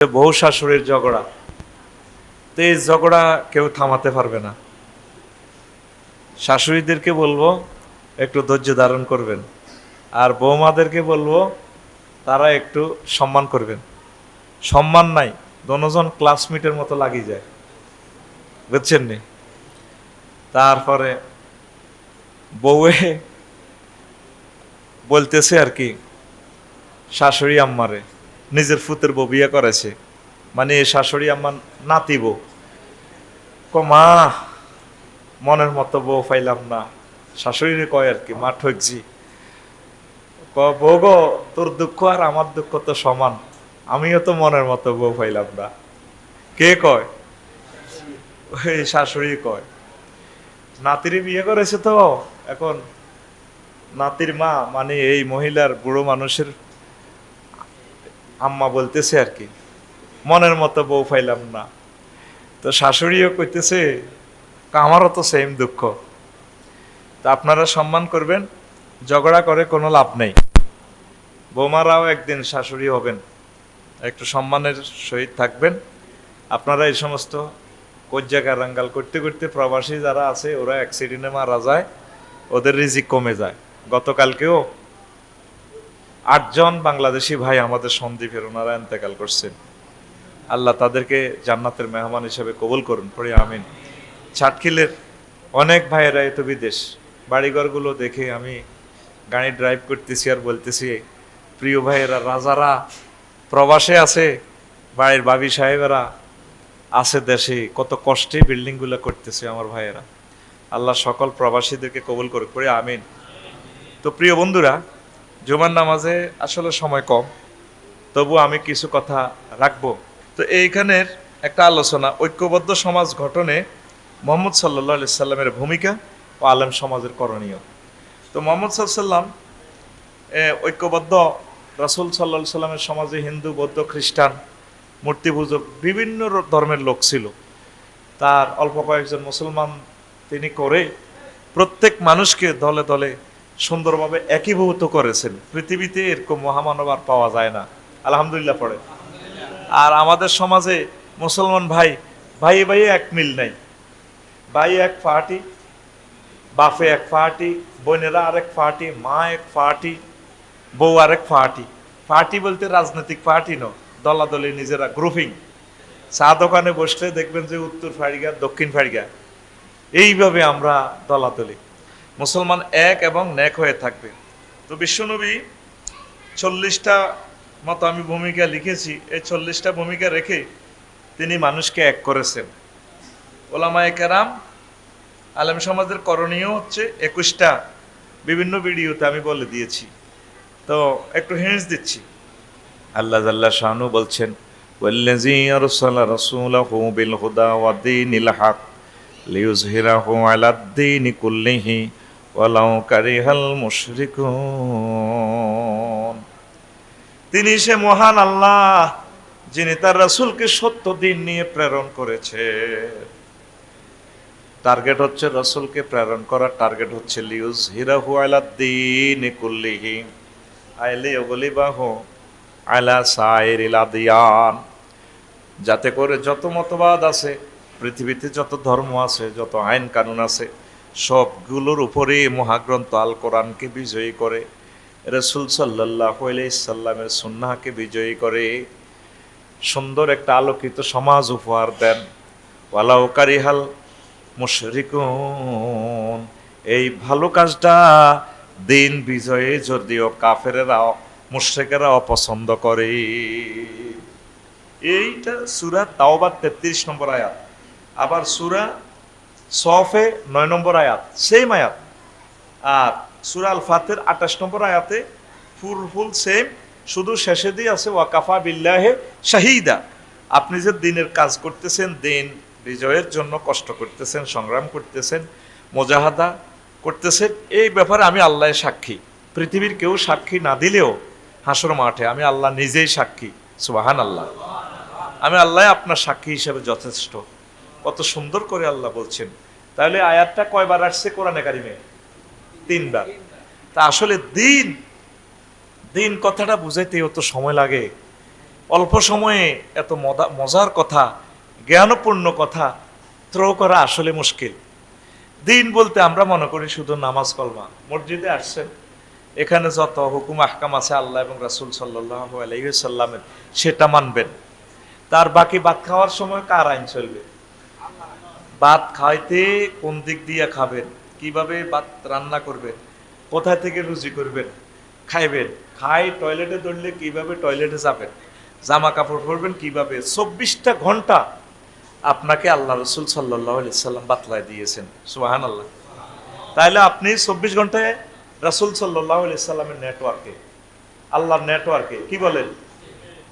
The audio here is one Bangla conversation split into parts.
বউ শাশুড়ির ঝগড়া, তো এই ঝগড়া কেউ থামাতে পারবে না। শাশুড়িদেরকে বলবো একটু ধৈর্য ধারণ করবেন, আর বৌমাদেরকে বলবো তারা একটু সম্মান করবেন। সম্মান নাই, দোনোজন ক্লাসমেটের মতো লাগিয়ে যায়, বুঝছেন নি? তারপরে বউয়ে বলতেছে আর কি, শাশুড়ি আম্মারে, নিজের ফুতের বউ বিয়ে করেছে, মানে শাশুড়ি আম্মার নাতি বউ, মা মনের মতো বউ পাইলাম না। শাশুড়ি কয় আর কি, মা ঠকছি, বউ গো তোর দুঃখ আর আমার দুঃখ তো সমান, আমিও তো মনের মতো বউ পাইলাম না। কে কয়? ওই শাশুড়ি কয়। নাতির বিয়ে করেছে তো এখন নাতির মা, মানে এই মহিলার বুড়ো মানুষের আম্মা বলতেছে আর কি, মনের মতো বউ পাইলাম না। তো শাশুড়িও কইতেছে আমারও তো সেম দুঃখ। তা আপনারা সম্মান করবেন, ঝগড়া করে কোনো লাভ নেই। বৌমারাও একদিন শাশুড়ি হবেন, একটু সম্মানের সহিত থাকবেন। আপনারা এই সমস্ত কজ্জা রাঙ্গাল করতে করতে প্রবাসী যারা আছে ওরা অ্যাক্সিডেন্টে মারা যায়, ওদের রিজিক কমে যায়। গতকালকেও 8 জন বাংলাদেশি ভাই আমাদের সন্দ্বীপের, ওনারা ইন্তেকাল করছেন। আল্লাহ তাদেরকে জান্নাতের মেহমান হিসেবে কবুল করুন, পড়ি আমিন। ছাটখিলের অনেক ভাইয়েরা এত বিদেশ, বাড়িঘরগুলো দেখে আমি গাড়ি ড্রাইভ করতেছি আর বলতেছি, প্রিয় ভাইয়েরা রাজারা প্রবাসে আছে, বাড়ির বাবি সাহেবেরা আছে দেশে, কত কষ্টে বিল্ডিংগুলো করতেছে আমার ভাইয়েরা। আল্লাহ সকল প্রবাসীদেরকে কবুল করে, পড়ি আমিন। তো প্রিয় বন্ধুরা, জুমার নামাজে আসলে সময় কম, তবু আমি কিছু কথা রাখবো। তো এইখানের একটা আলোচনা, ঐক্যবদ্ধ সমাজ গঠনে মোহাম্মদ সাল্লাল্লাহু আলাইহি সাল্লামের ভূমিকা ও আলেম সমাজের করণীয়। তো মোহাম্মদ সাল্লাম ঐক্যবদ্ধ, রাসূল সাল্লাল্লাহু আলাইহি সাল্লামের সমাজে হিন্দু, বৌদ্ধ, খ্রিস্টান, মূর্তি পূজক বিভিন্ন ধর্মের লোক ছিল। তার অল্প কয়েকজন মুসলমান তিনি করে প্রত্যেক মানুষকে দলে দলে সুন্দরভাবে একীভূত করেছেন। পৃথিবীতে এরকম মহামানব আর পাওয়া যায় না, আলহামদুলিল্লাহ পড়ে। আর আমাদের সমাজে মুসলমান ভাই ভাই ভাই এক মিল নাই, ভাই এক পার্টি, বাপে এক পার্টি, বোনেরা আরেক পার্টি, মা এক পার্টি, বউ আরেক পার্টি। পার্টি বলতে রাজনৈতিক পার্টি নয়, দলাদলি নিজেরা গ্রুপিং। চা দোকানে বসলে দেখবেন যে উত্তর ফাড়িগা, দক্ষিণ ফাড়িগা, এইভাবে আমরা দলাদলি। মুসলমান এক এবং নেক হয়ে থাকবে। তো বিশ্বনবী 40টা মতো আমি ভূমিকা লিখেছি, এই 40টা ভূমিকা রেখে তিনি মানুষকে এক করেছেন। ওলামায়ে কেরাম, আলেম সমাজের করণীয় হচ্ছে 21টা, বিভিন্ন ভিডিওতে আমি বলে দিয়েছি, তো একটু হিন্টস দিচ্ছি। আল্লাহ জাল্লা শানু বলছেন, ওয়াল্লাযী আরসালা রাসূলাহু বিল হুদা ওয়া দীনিল হক লিইয়ুযহিরাহু আলাদ-দীনি কুল্লিহি ওয়ালাউ কারিহাল মুশরিকুন। তিনি সে মহান আল্লাহ যিনি তার রাসূলকে সত্য দিন নিয়ে প্রেরণ করেছে। টার্গেট হচ্ছে রাসূলকে প্রেরণ করার টার্গেট হচ্ছে লিইয়ুযহিরাহু আলাদ-দীনি কুল্লিহি আই লিইয়ুগলিবাহু আলা সাইরিল আদিয়ান, যাতে করে যত মতবাদ আছে পৃথিবীতে, যত ধর্ম আছে, যত আইন কানুন আছে, সবগুলোর উপরে মহাগ্রন্থ আল কোরআনকে বিজয়ী করে, রাসূল সাল্লাল্লাহু আলাইহি সাল্লামের সুন্নাহকে বিজয়ী করে সুন্দর একটা আলোকিত সমাজ উপহার দেন। ওয়ালাউ কারিহাল মুশরিকুন, এই ভালো কাজটা দিন বিজয়ে যদিও কাফেরেরা, মুশরিকেরা অপছন্দ করে। এইটা সূরা তাওবার 33 নম্বর আয়াত, আবার সূরা সফে 9 নম্বর আয়াত, সেম আয়াত। আর সূরা আল ফাতির 28 নম্বর আয়াতে ফুল সেম, শুধু শেষে দিয়ে আছে ওয়াকাফা বিল্লাহি শাহিদা। আপনি যে দিনের কাজ করতেছেন, দিন বিজয়ের জন্য কষ্ট করতেছেন, সংগ্রাম করতেছেন, মুজাহাদা করতেছেন, এই ব্যাপারে আমি আল্লাহ সাক্ষী। পৃথিবীর কেউ সাক্ষী না দিলেও হাসর মাঠে আমি আল্লাহ নিজেই সাক্ষী। সুবহানাল্লাহ। আমি আল্লাহ আপনার সাক্ষী হিসেবে যথেষ্ট। কত সুন্দর করে আল্লাহ বলছেন। তাহলে আয়াতটা কয়বার আসছে কোরআনে কারিমে? 3 বার। তা আসলে দিন, দিন কথাটা বুঝাইতে অত সময় লাগে? অল্প সময়ে এত মজার কথা, জ্ঞানপূর্ণ কথা থ্রো করা আসলে মুশকিল। দিন বলতে আমরা মনে করি শুধু নামাজ কলমা। মসজিদে আসছেন, এখানে যত হুকুম আহকাম আছে আল্লাহ এবং রাসূল সাল্লাল্লাহু আলাইহি ওয়াসাল্লামের, সেটা মানবেন। তার বাকি ভাত খাওয়ার সময় কার আইন চলবে? ভাত খাইতে কোন দিক দিয়ে খাবেন, কিভাবে ভাত রান্না করবেন, কোথা থেকে রুজি করবেন, খাইবেন, খাই টয়লেটে দৌড়লে কিভাবে টয়লেটে যাবেন, জামা কাপড় পরবেন কিভাবে, 24টা ঘন্টা আপনাকে আল্লাহ রসুল সাল্লাল্লাহু আলাইহি সাল্লাম বাতলায় দিয়েছেন। সুবহানাল্লাহ। তাইলে আপনি 24 ঘন্টায় রাসূল সাল্লাল্লাহু আলাইহি সাল্লামের নেটওয়ার্কে, আল্লাহর নেটওয়ার্কে, কি বলেন?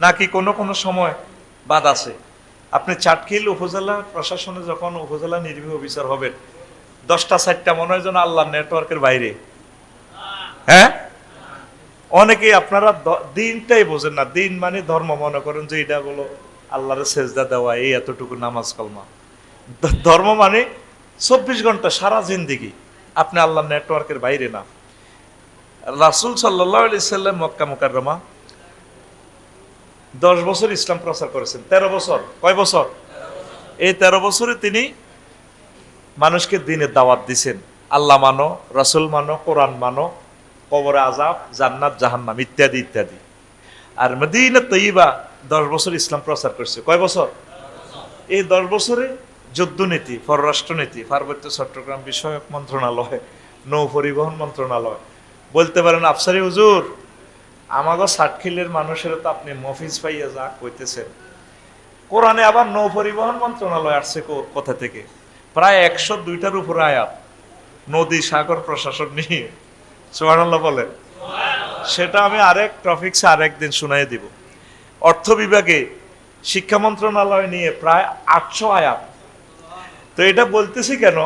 নাকি কোনো কোনো সময় বাদ আছে? আপনি চাটখিল উপজেলা প্রশাসনে যখন উপজেলা নির্বাহী অফিসার হবেন, 10টা 4টা মনে হয় যেন আল্লাহর নেটওয়ার্কের বাইরে। হ্যাঁ, অনেকেই আপনারা দিনটাই বোঝেন না। দিন মানে ধর্ম মনে করেন যে এটা বলো আল্লাহর সেজদা দেওয়া, এই এতটুকু নামাজ কলমা। ধর্ম মানে 24 ঘন্টা সারা জিন্দেগি আপনি আল্লাহর নেটওয়ার্কের বাইরে না। রাসূল সাল্লাল্লাহু আলাইহি সাল্লাম মক্কা মুকাররমা 10 বছর ইসলাম প্রচার করেছেন। 13 বছর, কয় বছর? এই 13 বছরে তিনি মানুষকে দ্বীনের দাওয়াত দিছেন। আল্লাহ মানো, রাসূল মানো, কোরআন মানো, কবরে আযাব, জান্নাত জাহান্নাম ইত্যাদি ইত্যাদি। আর মদিনা তৈয়বা 10 বছর ইসলাম প্রচার করছে। কয় বছর? এই 10 বছরে যুদ্ধনীতি, পররাষ্ট্রনীতি, পার্বত্য চট্টগ্রাম বিষয়ক মন্ত্রণালয়, নৌ পরিবহন মন্ত্রণালয়, বলতে পারেন আফসারি হুজুর আমাগো সাতখিলের মানুষের তো আপনি মফিজ পাইয়া যা কইতেছেন। কোরআনে আবার নৌ পরিবহন মন্ত্রণালয় আসছে কোথা থেকে? প্রায় 102টার উপরে আয়াত নদী সাগর প্রশাসন নিয়ে। সুবহানাল্লাহ বলেন। সেটা আমি আরেক টপিকসে আরেকদিন শুনাই দিব। অর্থ বিভাগে শিক্ষা মন্ত্রণালয় নিয়ে প্রায় 800 আয়াত। তো এটা বলতেছি কেন?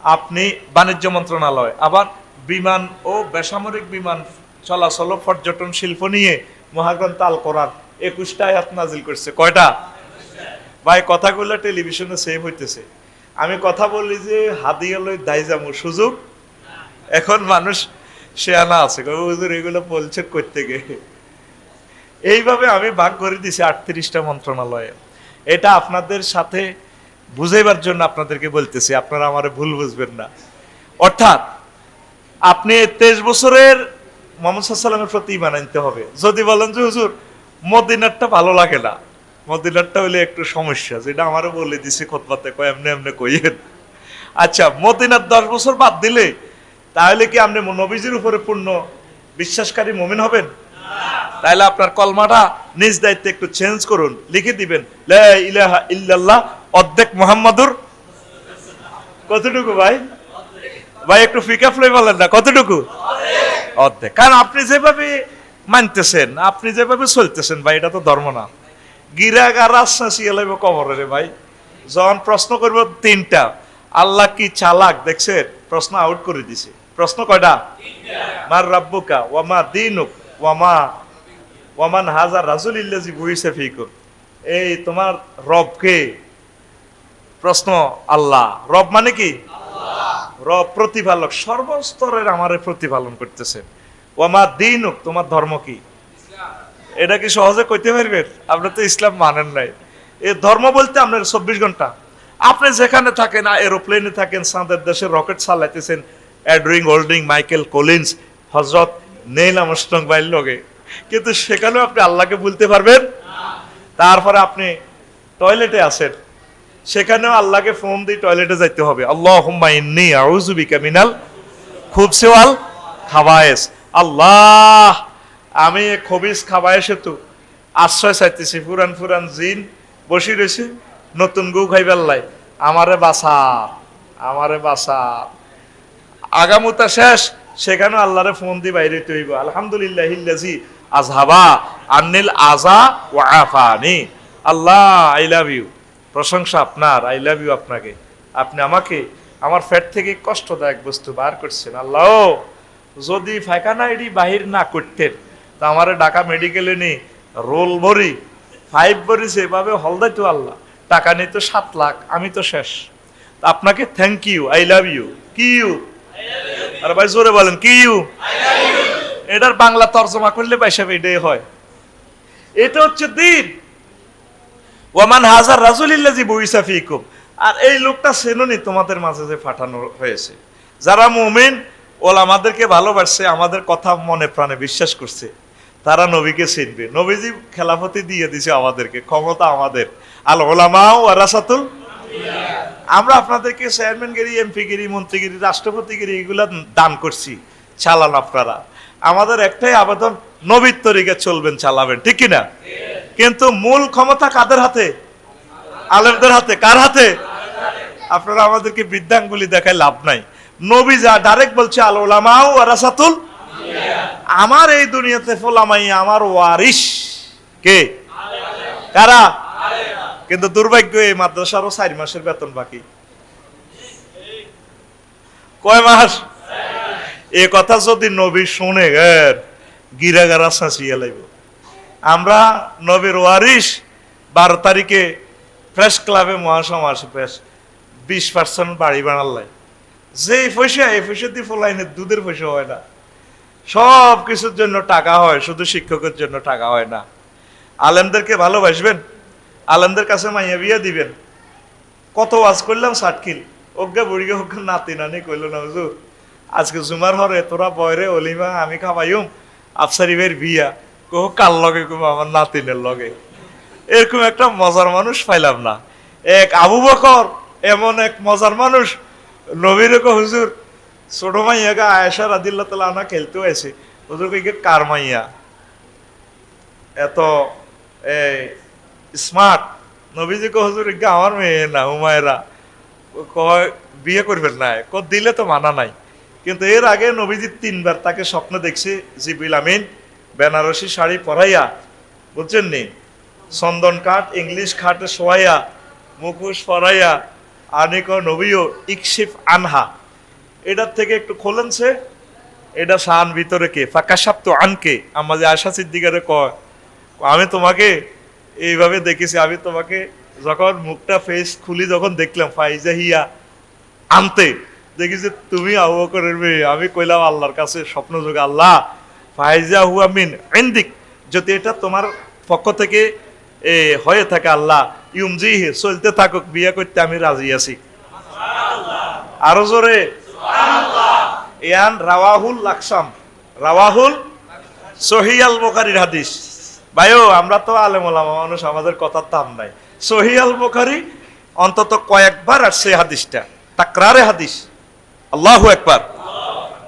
আপনি বাণিজ্য মন্ত্রণালয়, আবার বিমান ও বেসামরিক বিমান চলাচল পর্যটন শিল্প নিয়ে মহাগ্রন্থ আল কোরআন 21টা আয়াত নাজিল করছে। কয়টা? ভাই কথাগুলো টেলিভিশনে সেভ হইতেছে। আমি কথা বলি যে হাদিয়া লই দাইজামু সুযোগ, এখন মানুষ শেয়ানা আছে, হুজুর এগুলো বলছে করতে গিয়ে। এইভাবে আমি ভাগ করে দিছি 38টা মন্ত্রণালয়ে। এটা আপনাদের সাথে বুঝাইবার জন্য আপনাদেরকে বলতেছি, আপনারা আমারে ভুল বুঝবেন না। অর্থাৎ আপনি 23 বছরের মুহাম্মদ সাল্লাল্লাহু আলাইহি ওয়াসাল্লামের প্রতি ঈমান আনতে হবে। যদি বলেন যে হুজুর মদিনারটা ভালো লাগে না, মদিনারটা হইলে একটু সমস্যা, যেটা আমারও বলে দিছি খুতবাতে, কয় এমনি এমনি কইয়েন। আচ্ছা, মদিনার 10 বছর বাদ দিলে তাহলে কি আপনি নবীজির উপরে পূর্ণ বিশ্বাসকারী মুমিন হবেন? তাহলে আপনার কলমাটা নিজ দায়িত্বে একটু চেঞ্জ করুন, লিখে দিবেন লা ইলাহা ইল্লাল্লাহ অর্ধেক মুহাম্মাদুর। কতটুকু ভাই? ভাই একটু ফিকা ফ্লাই বলেন না, কতটুকু? অর্ধেক। কারণ আপনি যেভাবে মানতেছেন, আপনি যেভাবে চলতেছেন ভাই, এটা তো ধর্ম না। গিরাগার রাজশাসিয়া লাগবে কবরে রে ভাই। যখন প্রশ্ন করবো 3টা, আল্লাহ কি চালাক দেখছেন? প্রশ্ন আউট করে দিছে। প্রশ্ন কয়টা? মার রাব্বুকা ওয়ামা দীনুক ওয়ামান হাজার রাসূলিল্লাযী বুইসা ফীকুম। এই তোমার রব কে? প্রশ্ন আল্লাহ। রব মানে কি? রব প্রতিপালক, সর্বস্তরের আমারে প্রতিপালন করতেছে। ওয়ামা দীনুক, তোমার ধর্ম কি? এটা কি সহজে কইতে পারবেন? আপনি তো ইসলাম মানেন নাই। এই ধর্ম বলতে আপনার 24 ঘন্টা আপনি যেখানে থাকেন, এরোপ্লেনে থাকেন, চাঁদের দেশে রকেট চালাইতেছেন, অ্যাড্রিং হোল্ডিং মাইকেল কলিন্স, হযরত নীল আর্মস্ট্রং বাইর লগে, কিন্তু সেখানেও আপনি আল্লাহকে বলতে পারবেন? তারপরে আপনি টয়লেটে আছেন, সেখানেও আল্লাহকে ফোন দিয়ে টয়লেটে যাইতে হবে। আল্লাহুম্মা ইন্নী আউযু বিকা মিনাল খুবসি ওয়াল খাবায়েস। আল্লাহ, আমি খবিস খাবায়েসে তো আশ্রয় চাইতেছি। ফুরান জিন বসি রয়েছে, নতুন গু খাইবার লাই, আমারে বাসা, আমারে বাসা। আগামুতা শেষ, সেখানেও আল্লাহরে ফোন দিয়ে বাইরে হইব। আলহামদুলিল্লাহিল্লাযী আযহাবা আন্নিল আযা ওয়া আফানি। আল্লাহ আই লাভ ইউ, প্রশংসা আপনার, আই লাভ ইউ আপনাকে। আপনি আমাকে আমার পেট থেকে কষ্টদায়ক বস্তু বার করছেন। আল্লাহ, যদি ফায়খানা এডি বাহির না করতেন তা আমারে ঢাকা মেডিকেলে নিয়ে রোল ভরি 5 ভরি সেভাবে হলদাই তো আল্লাহ, টাকা নিয়ে তো 7 লাখ, আমি তো শেষ। আপনাকে thank you, I love you. কি ইউ? আর ভাই জোরে বলেন কি ইউ? এটার বাংলা তর্জমা করলে ভাই সাহেব এটাই হয়। এটা হচ্ছে দিন। ওয়ামান হাজার রাসূলিল্লাযী বুইসা ফীকুম, আর এই লোকটা চেননি তোমাদের মাঝে যে পাঠানো হয়েছে। যারা মুমিন ওলামাদেরকে ভালোবাসছে, আমাদের কথা মনে প্রাণে বিশ্বাস করছে, তারা নবীকে চিনবে। নবীজি খেলাফতি দিয়ে দিছে আমাদেরকে, ক্ষমতা আমাদের। আল উলামা ওয়ারাসাতুল, আমরা আপনাদেরকে চেয়ারম্যানগিরি, এমপিগিরি, মন্ত্রীগিরি, রাষ্ট্রপতিগিরি এগুলা দান করছি, চালান আপনারা। আমাদের একটাই আবেদন, নবীর তরিকে চলবেন, চালাবেন, ঠিক কিনা? কিন্তু মূল ক্ষমতা কাদের হাতে? আলেমদের হাতে। কার হাতে? আপনারা আমাদেরকে বৃদ্ধাঙ্গুলি দেখায় লাভ নাই। নবী যা ডাইরেক্ট বলছে, আল উলামা ওয়ারাসাতুল, আমার এই দুনিয়াতে ফুলামাই আমার ওয়ারিস কে? কারা? কিন্তু দুর্ভাগ্য, এই মাদ্রাসারও 4 মাসের বেতন বাকি। কয় মাস? এ কথা যদি নবী শুনে গিরাগারা শাঁচিয়ে লাগবে। আমরা নবীর ওয়ারিস 12 তারিখে প্রেস ক্লাবে মহাসমাবেশ 20% বাড়ি বানাল্লাই। যে পয়সা, এই পয়সা দিয়ে ফলাইনের দুধের পয়সা হয় না। সব কিছুর জন্য টাকা হয়, শুধু শিক্ষকের জন্য টাকা হয় না। আলেমদেরকে ভালোবাসবেন, আলেমদের কাছে মাইয়া বিয়া দিবেন। কত ওয়াজ করলাম, সাটকিল অজ্ঞা বুড়িকে অজ্ঞা নাতি নানি কইল না, হুজুর আজকে জুমার হরে তোরা বয়রে অলিমা আমি খাবাইম, আফসারিবের বিয়া কহ কার লগে, কম আমার নাতিনের লগে। এরকম একটা মজার মানুষ পাইলাম না। এক আবু বকর এমন এক মজার মানুষ, নবীর হুজুর ছোট মাইয়াকে আয়েশা রাদিয়াল্লাহু তাআলা আনহা খেলতে হয়েছে, হুজুর কইকে কার মাইয়া এত স্মার্ট? নবীজি কো হুজুর ইগা আমার মেয়ে না, হুমায়রা। কয় বিয়ে করবেন না, দিলে তো মানা নাই। কিন্তু এর আগে নবীজি 3 বার তাকে স্বপ্ন দেখছে, জিবরিল আমিন বেনারসি শাড়ি পরাইয়া, বুঝছেন নি, চন্দন কাঠ ইংলিশ খাটে শোয়াইয়া, মুখোশ পরাইয়া, আনিক নবীও ইকশিফ আনহা, এটার থেকে একটু খোলেনছে, এটা শান ভিতরে কে? ফাকাশাফতু আনকে। আমাদের আয়েশা সিদ্দিকারে কয়, আমি তোমাকে এইভাবে দেখেছি, আমি তোমাকে যখন মুখটা ফেস খুলি যখন দেখলাম, ফাইজা হিয়া আনতে, দেখি যে তুমি আবু বকরের মেয়ে। আমি কইলাম আল্লাহর কাছে স্বপ্ন যোগে, আল্লাহ ফাইজা হুয়া মিন ইনদিক, যদি এটা তোমার পক্ষ থেকে হয়ে থাকে, আল্লাহ ইউমজিহি, চলতে থাকুক, বিয়ে করতে আমি রাজি আছি। আরো জোরে ইয়ান রাওয়াহুল লাকসাম, রাওয়াহুল সহিহ আল বুখারীর হাদিস। ভাইও আমরা তো আলেম ওলামা মানুষ, আমাদের কথার দাম নাই। সহিহ আল বুখারী অন্তত কয়েকবার আসছে হাদিসটা, তাকরারে হাদিস। আল্লাহু আকবার।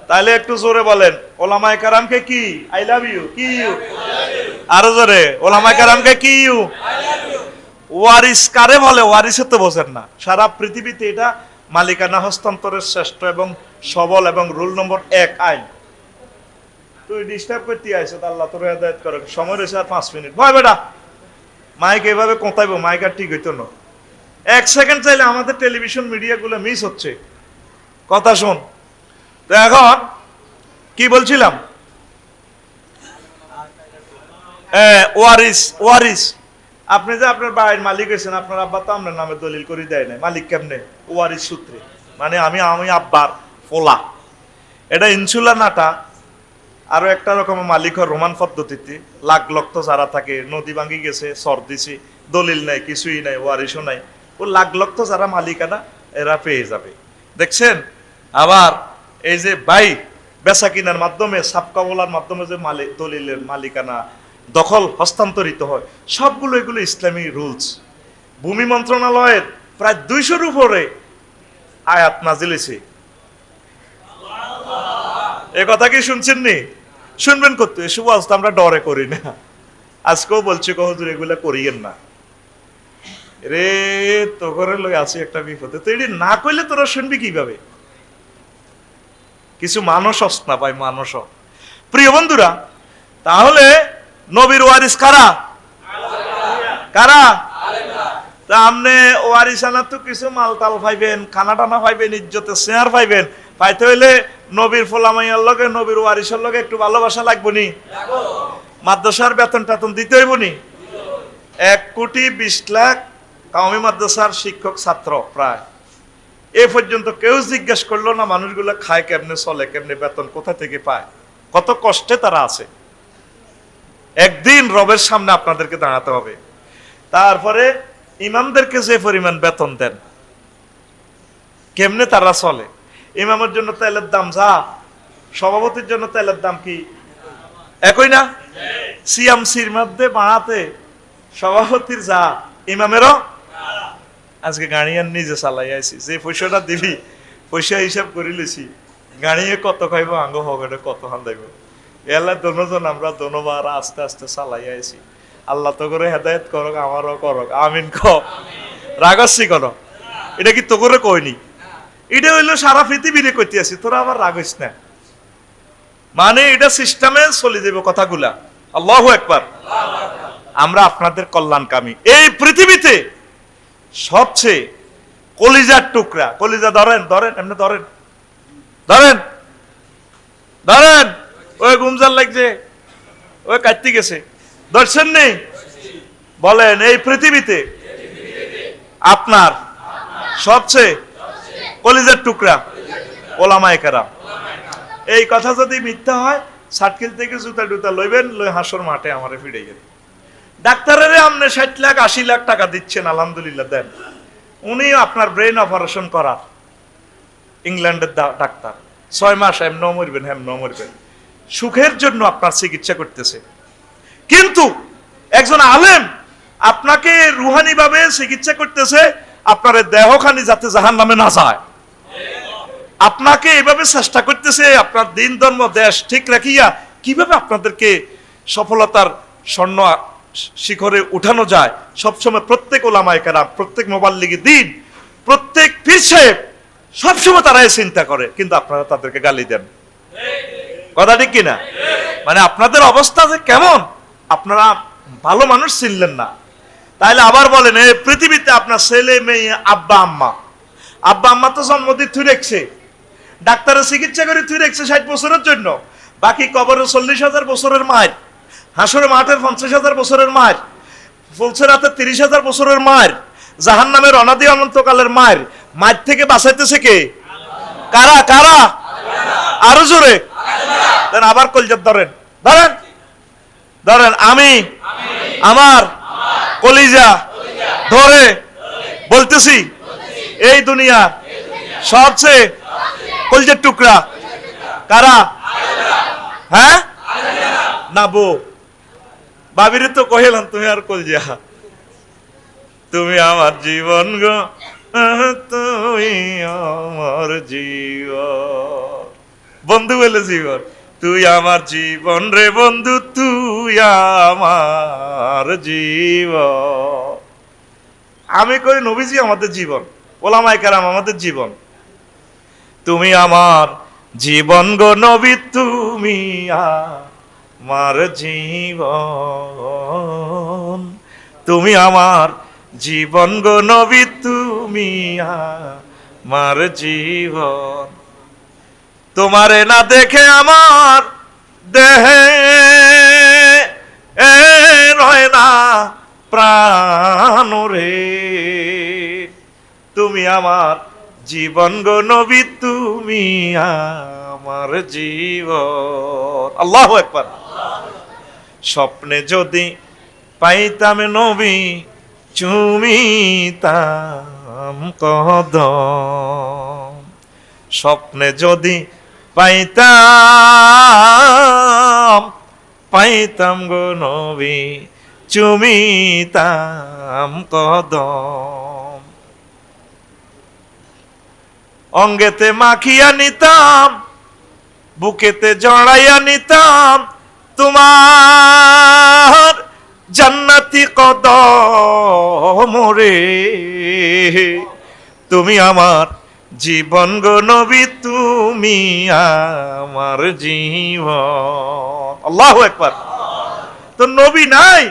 তাহলে একটু জোরে বলেন, ওলামায়ে কেরামকে কি আই লাভ ইউ, কি ইউ? আরো জোরে, ওলামায়ে কেরামকে কি ইউ? ওয়ারিস কারে বলে? ওয়ারিসে তো বোঝেন না। সারা পৃথিবীতে এটা মালিকানা হস্তান্তরের শ্রেষ্ঠ এবং সবল এবং রুল নম্বর 1 আইন। তুই ডিস্টার্ব করতে আইছ, আল্লাহ তোর হেদায়েত করে। সময় রয়েছে আর 5 মিনিট। ভয় বেটা, মাইক এভাবে কোথাইবো, মাইক আর ঠিক হইতো না। 1 সেকেন্ড চাইলে আমাদের টেলিভিশন মিডিয়াগুলো মিস হচ্ছে। কথা শোন। তো এখন কি বলছিলাম? ওয়ারিস, ওয়ারিস। আপনি যে আপনার বাড়ির মালিক হয়েছেন, আপনার আব্বা তো আপনার নামে দলিল করে দেয় না। মালিক কেমনে? ওয়ারিস সূত্রে। মানে আমি আব্বার ফোলা। এটা ইনসুলা নাটা। আরো একটা রকমের মালিক হয় রোমান পদ্ধতিতে, লাখ লক্ষ যারা থাকে, নদী ভাঙ্গি গেছে, সর দিছে, দলিল নাই, কিছুই নাই, ওয়ারিসও নাই, ও লাখ লক্ষ যারা মালিকানা এরা পেয়ে যাবে। দেখছেন? আবার এই যে ভাই বেচা কিনার মাধ্যমে, সাবকা বলার মাধ্যমে যে দলিলের মালিকানা দখল হস্তান্তরিত হয়, সবগুলো এগুলো ইসলামী রুলস। ভূমি মন্ত্রণালয়ের প্রায় 200-র উপরে আয়াত নাজিল হয়েছে। এ কথা কি শুনছেন নি? শুনবেন করতে, এসব অবস্থা আমরা ডরে করি না। আজকেও বলছি হুজুর এগুলা করিয়েন না রে, তো করে লই আছি একটা বিপদে। তো এটি না কইলে তোরা শুনবি কিভাবে? কিছু মানুষ না ভাই, মানুষ। প্রিয় বন্ধুরা, তাহলে নবীর ওয়ারিস কারা? কারা? তা আপনি ওয়ারিসানা তো কিছু মালতাল পাইবেন, খানা টানা পাইবেন, ইজ্জতে শেয়ার পাইবেন। পাইতে হইলে নবীর ফোলামাইয়ার লগে, নবীর ওয়ারিসের লগে একটু ভালোবাসা লাগবো নি? মাদ্রাসার বেতন টেতন দিতে হইব নি? 1,20,00,000 কওমি মাদ্রাসার শিক্ষক ছাত্র প্রায়। এ পর্যন্ত কেউ জিজ্ঞেস করলো না মানুষগুলো খায় কেমনে, চলে কেমনে, বেতন কোথা থেকে পায়, কত কষ্টে তারা আছে। একদিন রবের সামনে আপনাদেরকে দাঁড়াতে হবে। তারপরে ইমামদেরকে যে পরিমাণ বেতন দেন, কেমনে তারা চলে? ইমামের জন্য তেলের দাম যা, সভাপতির জন্য তেলের দাম কি একই না? সিএমসির মধ্যে বাড়াতে সভাপতির যা, ইমামেরও। আজকে গাড়িয়ান নিজে চালাই আইছি, যে পয়সাটা দিবি পয়সা হিসাব করে লিছি, গাড়িয়ে কত খাইব আঙ্গ হগনে কত হান দেব, এলা দনোজন আমরা দনোবার আস্তে আস্তে চালাই আইছি। আল্লাহ তো করে হেদায়েত করক, আমারও করক, আমিন। রাগসি করো, এটা কি তো করে কইনি, এটা হইলো সারা পৃথিবীরে কইতে আছি, তোরা আবার রাগস না, মানে এটা সিস্টেমে চলে যাবে কথাগুলা। আল্লাহু আকবার। আমরা আপনাদের কল্যাণকামী। এই পৃথিবীতে সবচেয়ে কলিজার টুকরা, কলিজা ধরেন ধরেন এমনি ধরেন ধরেন ধরেন, ওই গুমজার লাগছে, ওই কাটতে গেছে, ধরছেন নেই? বলেন এই পৃথিবীতে আপনার সবচেয়ে কলিজার টুকরা ওলামায়ে কেরাম। এই কথা যদি মিথ্যা হয়, সার্কেল থেকে জুতা টুতা লইবেন, লই হাসর মাঠে আমারে ফিরে গেল। ডাক্তারের আপনি 60 লাখ 80 লাখ টাকা দিচ্ছেন, আলহামদুলিল্লাহ দেন, উনি আপনার ব্রেন অপারেশন করার ইংল্যান্ডের ডাক্তার, 6 মাস এমন মরবেন হেমন মরবেন, সুখের জন্য আপনার চিকিৎসা করতেছে। কিন্তু একজন আলেম আপনাকে রুহানি ভাবে চিকিৎসা করতেছে, আপনার দেহখানি যাতে জাহান্নামে না যায়, আপনাকে এভাবে চেষ্টা করতেছে আপনার দিন ধর্ম দেশ ঠিক রাখিয়া কিভাবে আপনাদেরকে সফলতার স্বর্ণ শিখরে উঠানো যায়। সবসময় প্রত্যেক ওলামায়ে কেরাম, প্রত্যেক মুবাল্লিগি দ্বীন, প্রত্যেক পীর সাহেব সবসময় তারাই চিন্তা করে, কিন্তু আপনারা তাদেরকে গালি দেন। কথা ঠিক কিনা? মানে আপনাদের অবস্থা যে কেমন, আপনারা ভালো মানুষ চিনলেন না। তাইলে আবার বলেন, এই পৃথিবীতে আপনার ছেলে মেয়ে, আব্বা আম্মা, আব্বা আম্মা তো জন্ম দিয়ে থুই রেখছে, ডাক্তারের চিকিৎসা করে থুই রেখছে 60 বছরের জন্য, বাকি কবরে 40,000 বছরের মায়ের, হাসরে মাঠের 50,000 বছরের মায়ের, ফুলসেরাতে 30,000 বছরের মায়ের, জাহান্নামের অনাদি অনন্তকালের মায়ের, মায়ের থেকে বাঁচাইতেছে কে? কারা কারা? আরো জোরে দেন, আবার কলজাত ধরেন ধরেন ধরেন, আমি আমার কলিজা ধরে বলতেছি, এই দুনিয়া সবচেয়ে কলজার টুকরা কারা? হ্যাঁ না বউ বাবিরে তো কহিলাম, তুমি আর কলজা, তুমি আমার জীবন গো, তুমি আমার জীবন, বন্ধু বলে জীবন, তুই আমার জীবন রে বন্ধু, তুই আমার জীবন। আমি কই নবীজি আমাদের জীবন, ওলামায়ে কেরাম আমাদের জীবন। তুমি আমার জীবন গো নবী, তুমি আমার জীবন, তুমি আমার জীবন গো নবী, তুমি আমার জীবন। তোমারে না দেখে আমার দেহে রয় না প্রাণ রে, তুমি আমার জীবন গো নবী, তুমি আমার জীবন। আল্লাহু আকবার। স্বপ্নে যদি পাইতাম নবী, চুমিতাম কদম, স্বপ্নে যদি পাইতাম, পাইতাম গো নবী, চুমিতাম কদম, অঙ্গেতে মাখিয়া নিতাম, বুকেতে জড়াইয়া নিতাম, তোমার জান্নাতি কদম রে, তুমি আমার জীবন গো নবী, তুমি আমার জীবন। আল্লাহু আকবার। তো নবী নাই,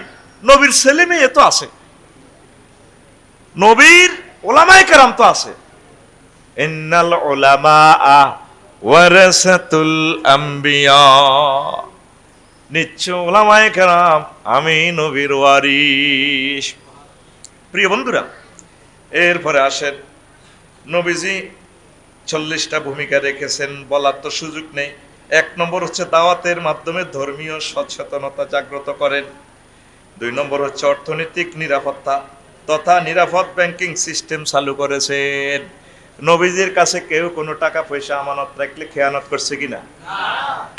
নবীর ছেলে মেয়ে তো আছে, নবীর ওলামায়ে কেরাম তো আছে। ইন্নাল উলামা ওয়ারাসাতুল আম্বিয়া, নিশ্চয় ওলামায়ে কেরাম আমি নবীর ওয়ারিস। প্রিয় বন্ধুরা, এরপরে আসেন, নবীজি 40টা ভূমিকা রেখেছেন, বলার তো সুযোগ নেই। এক নম্বর হচ্ছে দাওয়াতের মাধ্যমে ধর্মীয় সচেতনতা জাগ্রত করেন। 2 নম্বর হচ্ছে অর্থনৈতিক নিরাপত্তা তথা নিরাপদ ব্যাংকিং সিস্টেম চালু করেছেন। নবীজির কাছে কেউ কোনো টাকা পয়সা আমানত রাখলে খেয়ানত করছে কিনা?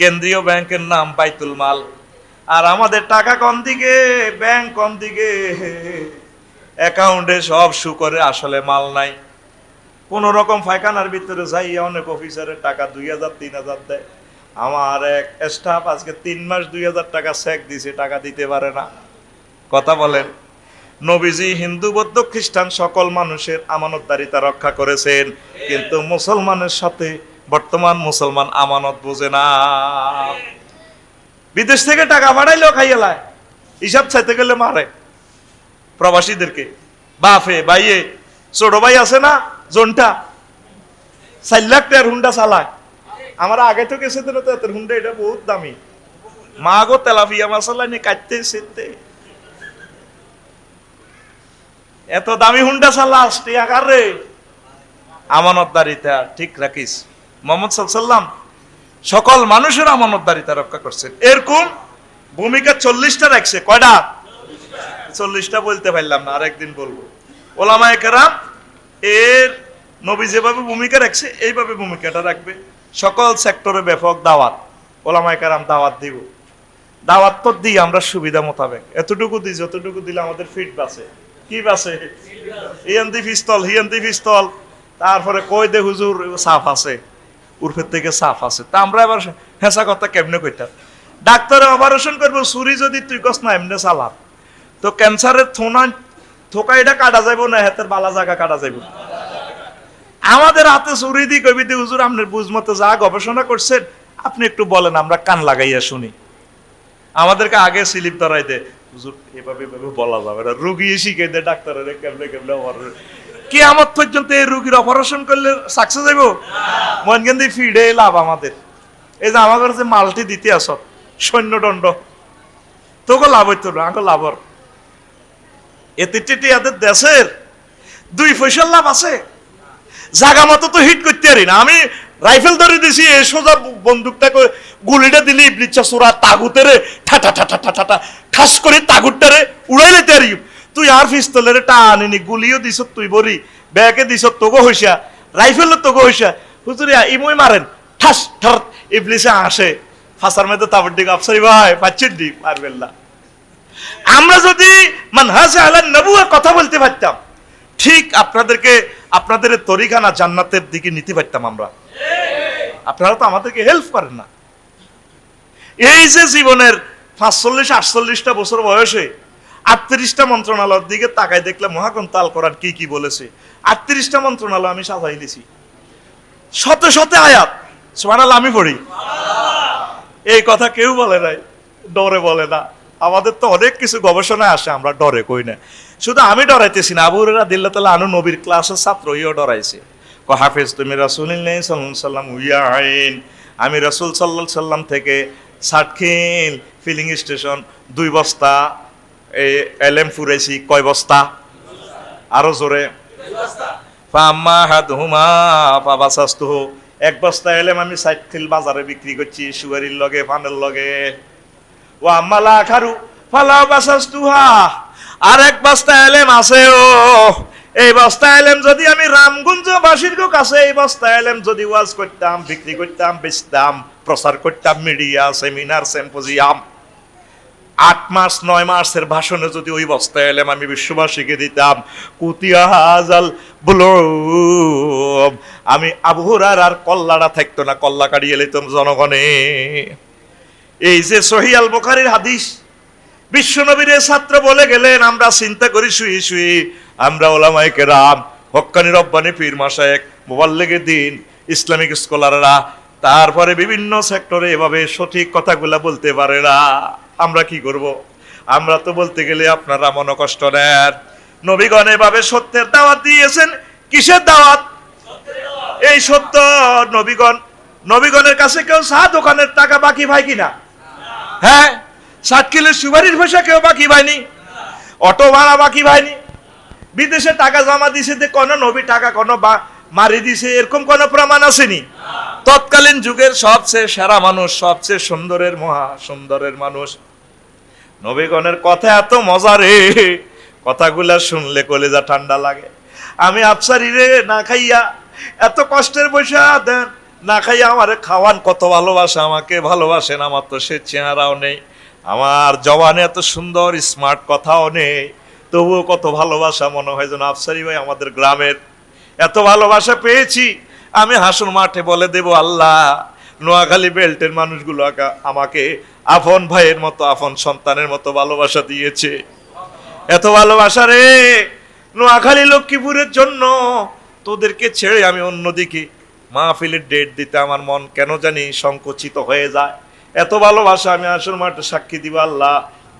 কেন্দ্রীয় ব্যাংকের নাম বাইতুল মাল। আর আমাদের টাকা কোন দিকে, ব্যাংক কোন দিকে, অ্যাকাউন্টে সব শু করে, আসলে মাল নাই। কোন রকম ফায়খানার ভিতরে যাইয়া অনেক অফিসারের টাকা 2000 3000 দেয়। আমার এক স্টাফ আজকে 3 মাস 2000 টাকা চেক দিছে, টাকা দিতে পারে না। কথা বলেন। নবীজি হিন্দু বৌদ্ধ খ্রিস্টান সকল মানুষের আমানতদারিতা রক্ষা করেছেন, কিন্তু মুসলমানের সাথে বর্তমান মুসলমান আমানত বোঝে না। বিদেশ থেকে টাকা পাঠাইলেও খাইয়েলায়, হিসাব চাইতে গেলে মারে প্রবাসীদেরকে। বাপে ভাইয়ে ছোট ভাই আছে না জোনটা 4 লাখ টাকার হুন্ডা চালায়। আমার আগে তো গেছে তো এত হুন্ডা, এটা বহুত দামি। মা গো তেলাপিয়া মশলা নিয়ে কাটতে সেতে এত দামি হুন্ডা চালাস টিয়াকার রে। আমানতদারিতা ঠিক রাখিস। মোহাম্মদ সাল্লাল্লাহু সকল মানুষের আমানতদারিতা রক্ষা করছেন। এরকম ভূমিকা 40টা রাখছে। কয়টা? 40টা বলতে পারলাম না, আরেকদিন বলবো। ওলামায়ে কেরাম এর নবী যেভাবে ভূমিকা রাখছে এইভাবে ভূমিকাটা রাখবে। সকল সেক্টরে ব্যাপক দাওয়াত, ওলামায়ে কেরাম দাওয়াত দিব। দাওয়াত তো দিই আমরা সুবিধা মোতাবেক, এতটুকু দিই যতটুকু দিলে আমাদের ফিট বাঁচে। কি বাঁচে? হিয়ান্তি পিস্তল, হিয়ান্তি পিস্তল। তারপরে কই দে হুজুর সাফ আছে, উর্ফের থেকে সাফ আছে। তা আমরা এবার হেঁচা কথা কেমনে কইতাম? ডাক্তারে অপারেশন করবো, ছুরি যদি তুই কস না এমনি চালাম, তো ক্যান্সারের থোকা এটা কাটা যাইব না, হাতের বালা জায়গা কাটা যাইব। আমাদের হাতে ছুরি দি কবি দি হুজুর আপনার বুঝ মতো যা গবেষণা করছেন আপনি একটু বলেন, আমরা কান লাগাইয়া শুনি। আমাদেরকে আগে স্লিপ ধরাই দে, হুজুর এভাবে এভাবে বলা যাবে না, রুগী শিখে দে ডাক্তারের কেমনে কেমনে অপারেশন। কিয়ামত পর্যন্ত এই রুগীর অপারেশন করলে সাকসেস হইব? মনকেন্দি ফিডে লাভ আমাদের। এই যে আমাদের যে মালটি দিতে আস সৈন্যদণ্ড, তোকে লাভ হইতো না, আগে লাভর এতে এদের দেশের 2 পয়সার লাভ আছে। জাগা মতো তো হিট করতে পারি না। আমি রাইফেল ধরে দিছি, এ সোজা বন্দুকটা গুলিটা দিলি ইবলিচ্ছা সোরা তাগুতেরে ঠাটা ঠাটা ঠাটা ঠাস করে তাগুরটারে উড়াই লেতে পারি। তুই আর পিস্তলের টানিনি, গুলিও দিছ তুই বরি, ব্যাগে দিছ তোগো হইসা, রাইফেলও তোগো হইসা, হুজুরিয়া ইমই মারেন ঠাস ঠার ইবলিসে আসে ফাঁসার মধ্যে তাবর দিকে আফসারি ভাই পাচ্ছেন দি পারবেন না। আমরা যদি মানহাজে আলা নবুয়া কথা বলতে পারতাম, ঠিক আপনাদেরকে আপনাদের তরিকানা জান্নাতের দিকে নিতে পারতাম আমরা। আপনারা তো আমাদেরকে হেল্প করেন না। এই যে জীবনের 45-48টা বছর বয়সে 38টা মন্ত্রণালয়ের দিকে তাকাই দেখলে মহাগ্রন্থ আল কোরআন কি কি বলেছে। 38টা মন্ত্রণালয় আমি সাজাই দিছি, শতে শতে আয়াত সুবহানাল্লাহ আমি পড়ি। এই কথা কেউ বলে নাই, ডরে বলে না। আমাদের তো অনেক কিছু গবেষণায় আসে, আমরা ডরে কই না। শুধু আমি ডরাইতেছি না, আবু হুরায়রা রাদিয়াল্লাহু তাআলা আনহু নবীর ক্লাসের ছাত্র, ইও ডরাইছে। ক হাফেজ তুমি রাসূলুল্লাহ সাল্লাল্লাহু আলাইহি ওয়াসাল্লাম উইয়াইন, আমি রাসূল সাল্লাল্লাহু আলাইহি ওয়াসাল্লাম থেকে সাতখিল ফিলিং স্টেশন 2 বস্তা এই এলএম ফুরাইছি। কয় বস্তা? আরো জোরে। ফাম্মা হাদহুমা ফাবাসাসতুহু, 1 বস্তা এলএম আমি সাতখিল বাজারে বিক্রি করছি সুগারির লগে পানের লগে। ওয়া আম্মালা খারু ফালা বাসাসতুহা, আর 1 বস্তা এলএম আছে। ও এই বস্তা এলএম যদি আমি রামগঞ্জবাসীর কাছে এই বস্তা এলএম যদি ওয়াজ করতাম, বিক্রি করতাম, বেচতাম, প্রচার করতাম, মিডিয়া সেমিনার সিম্পোজিয়াম, 8 মাস 9 মাসের ভাষণে যদি ওই বস্তা এলএম আমি বিশ্ববাসীকে দিতাম, কুতিয়া হাজাল বুলুম, আমি আবু হুরায়রার কল্লাটা থাকতো না, কল্লা কাটিয়ে লইতাম জনগণে। এই যে সহিহ আল বুখারীর হাদিস, বিশ্বনবীর ছাত্র বলে গেলেন, আমরা চিন্তা করি শুয়ে শুয়ে, আমরা ওলামায়ে কেরাম, হক্কানি রব্বানি পীর মাশায়েখ, মুবাল্লিগে দ্বীন, ইসলামিক স্কলাররা, তারপরে বিভিন্ন সেক্টরে এভাবে সঠিক কথাগুলা বলতে পারে না। আমরা কি করব? আমরা তো বলতে গেলে আপনারা মনোকষ্ট নেন। নবীগণ এভাবে সত্যের দাওয়াত দিয়েছেন। কিসের দাওয়াত? এই সত্য। নবীগণের কাছে কেউ চা দোকানের টাকা বাকি ভাই কিনা? হ্যাঁ। 7 কিলো সুপারির পয়সা কেউ বাকি ভাইনি, অটো ভাড়া বাকি ভাইনি, বিদেশে টাকা জমা দিছে যে কোন নবী টাকা কোন মারি দিছে এরকম কোন প্রমাণ আসেনি। তৎকালীন যুগের সবচেয়ে সেরা মানুষ, সবচেয়ে সুন্দরের মহা সুন্দরের মানুষ। নবীগণের কথা এত মজা রে, কথাগুলা শুনলে কলেজা ঠান্ডা লাগে। আমি আফসারি রে না খাইয়া এত কষ্টের পয়সা দেন, না খাইয়া আমারে খাওয়ান, কত ভালোবাসা, আমাকে ভালোবাসেন। আমার তো সে চেহারাও নেই, আমার জবানে এত সুন্দর স্মার্ট কথাও নেই, তবুও কত ভালোবাসা। মনে হয় যেন আফসারি ভাই আমাদের গ্রামের, এত ভালোবাসা পেয়েছি। আমি হাসুর মাঠে বলে দেব, আল্লাহ নোয়াখালী বেল্টের মানুষগুলো আমাকে আপন ভাইয়ের মতো, আপন সন্তানের মতো ভালোবাসা দিয়েছে। এত ভালোবাসা রে, নোয়াখালী লক্ষ্মীপুরের জন্য তোদেরকে ছেড়ে আমি অন্যদিকে মাহফিলের ডেট দিতে আমার মন কেন জানি সংকুচিত হয়ে যায়। এত ভালোবাসা। আমি আসল মাঠে সাক্ষী দিব, আল্লাহ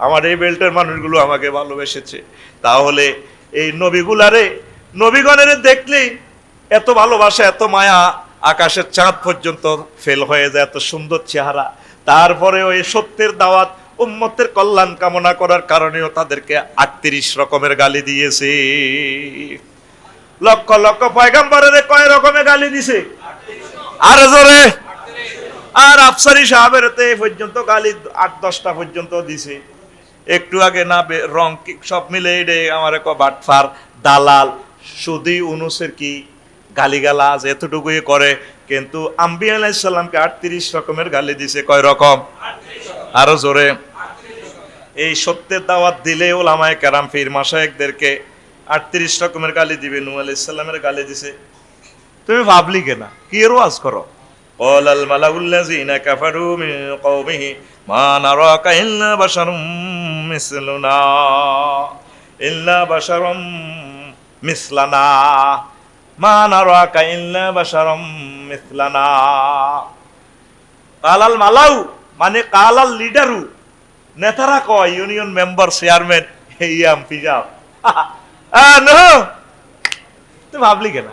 আমার এই বেল্টের মানুষগুলো আমাকে ভালোবেসেছে। তাহলে এই নবীগুলারে, নবীগণের দেখলে এত ভালোবাসা, এত মায়া, আকাশের চাঁদ পর্যন্ত ফেল হয়ে যায়, এত সুন্দর চেহারা। তারপরে ওই সত্যের দাওয়াত, উম্মতের কল্যাণ কামনা করার কারণেও তাদেরকে 38 রকমের গালি দিয়েছে। লক্ষ লক্ষ পয়গম্বরের কয় রকমের গালি দিছে? আর জোরে। আর আফসারি সাহেবের পর্যন্ত গালি 8-10টা পর্যন্ত দিছে। একটু আগে না রং সব মিলে আমার বাটফার, দালাল, সুদি, উনুসের কি গালিগালাজ এতটুকুই করে, কিন্তু আম্বিয়া আলাইহিস সালামকে 38 রকমের গালি দিছে। কয় রকম? আরো জোরে। এই সত্যের দাওয়াত দিলে ওলামায়ে কেরাম, পীর মাশায়েখদেরকে 38 রকমের গালি দিবে। নূহ আলাইহিস সালামের গালি দিছে, তুমি ভাবলি কেনা? কি এর ওয়াজ করো? ক্বালাল মালাউল্লাযিনা কাফারু মিন কওমিহি মা নারাকা ইল্লা বাশারুম মিসলুনা ইল্লা বাশারুম মিসলানা মা নারাকা ইল্লা বাশারুম মিসলানা। কালাল মালাউ মানে কালাল লিডারু, নেতারা কয়, ইউনিয়ন মেম্বার, চেয়ারম্যান, ইয়াম পিজাব। তুমি ভাবলি কেনা?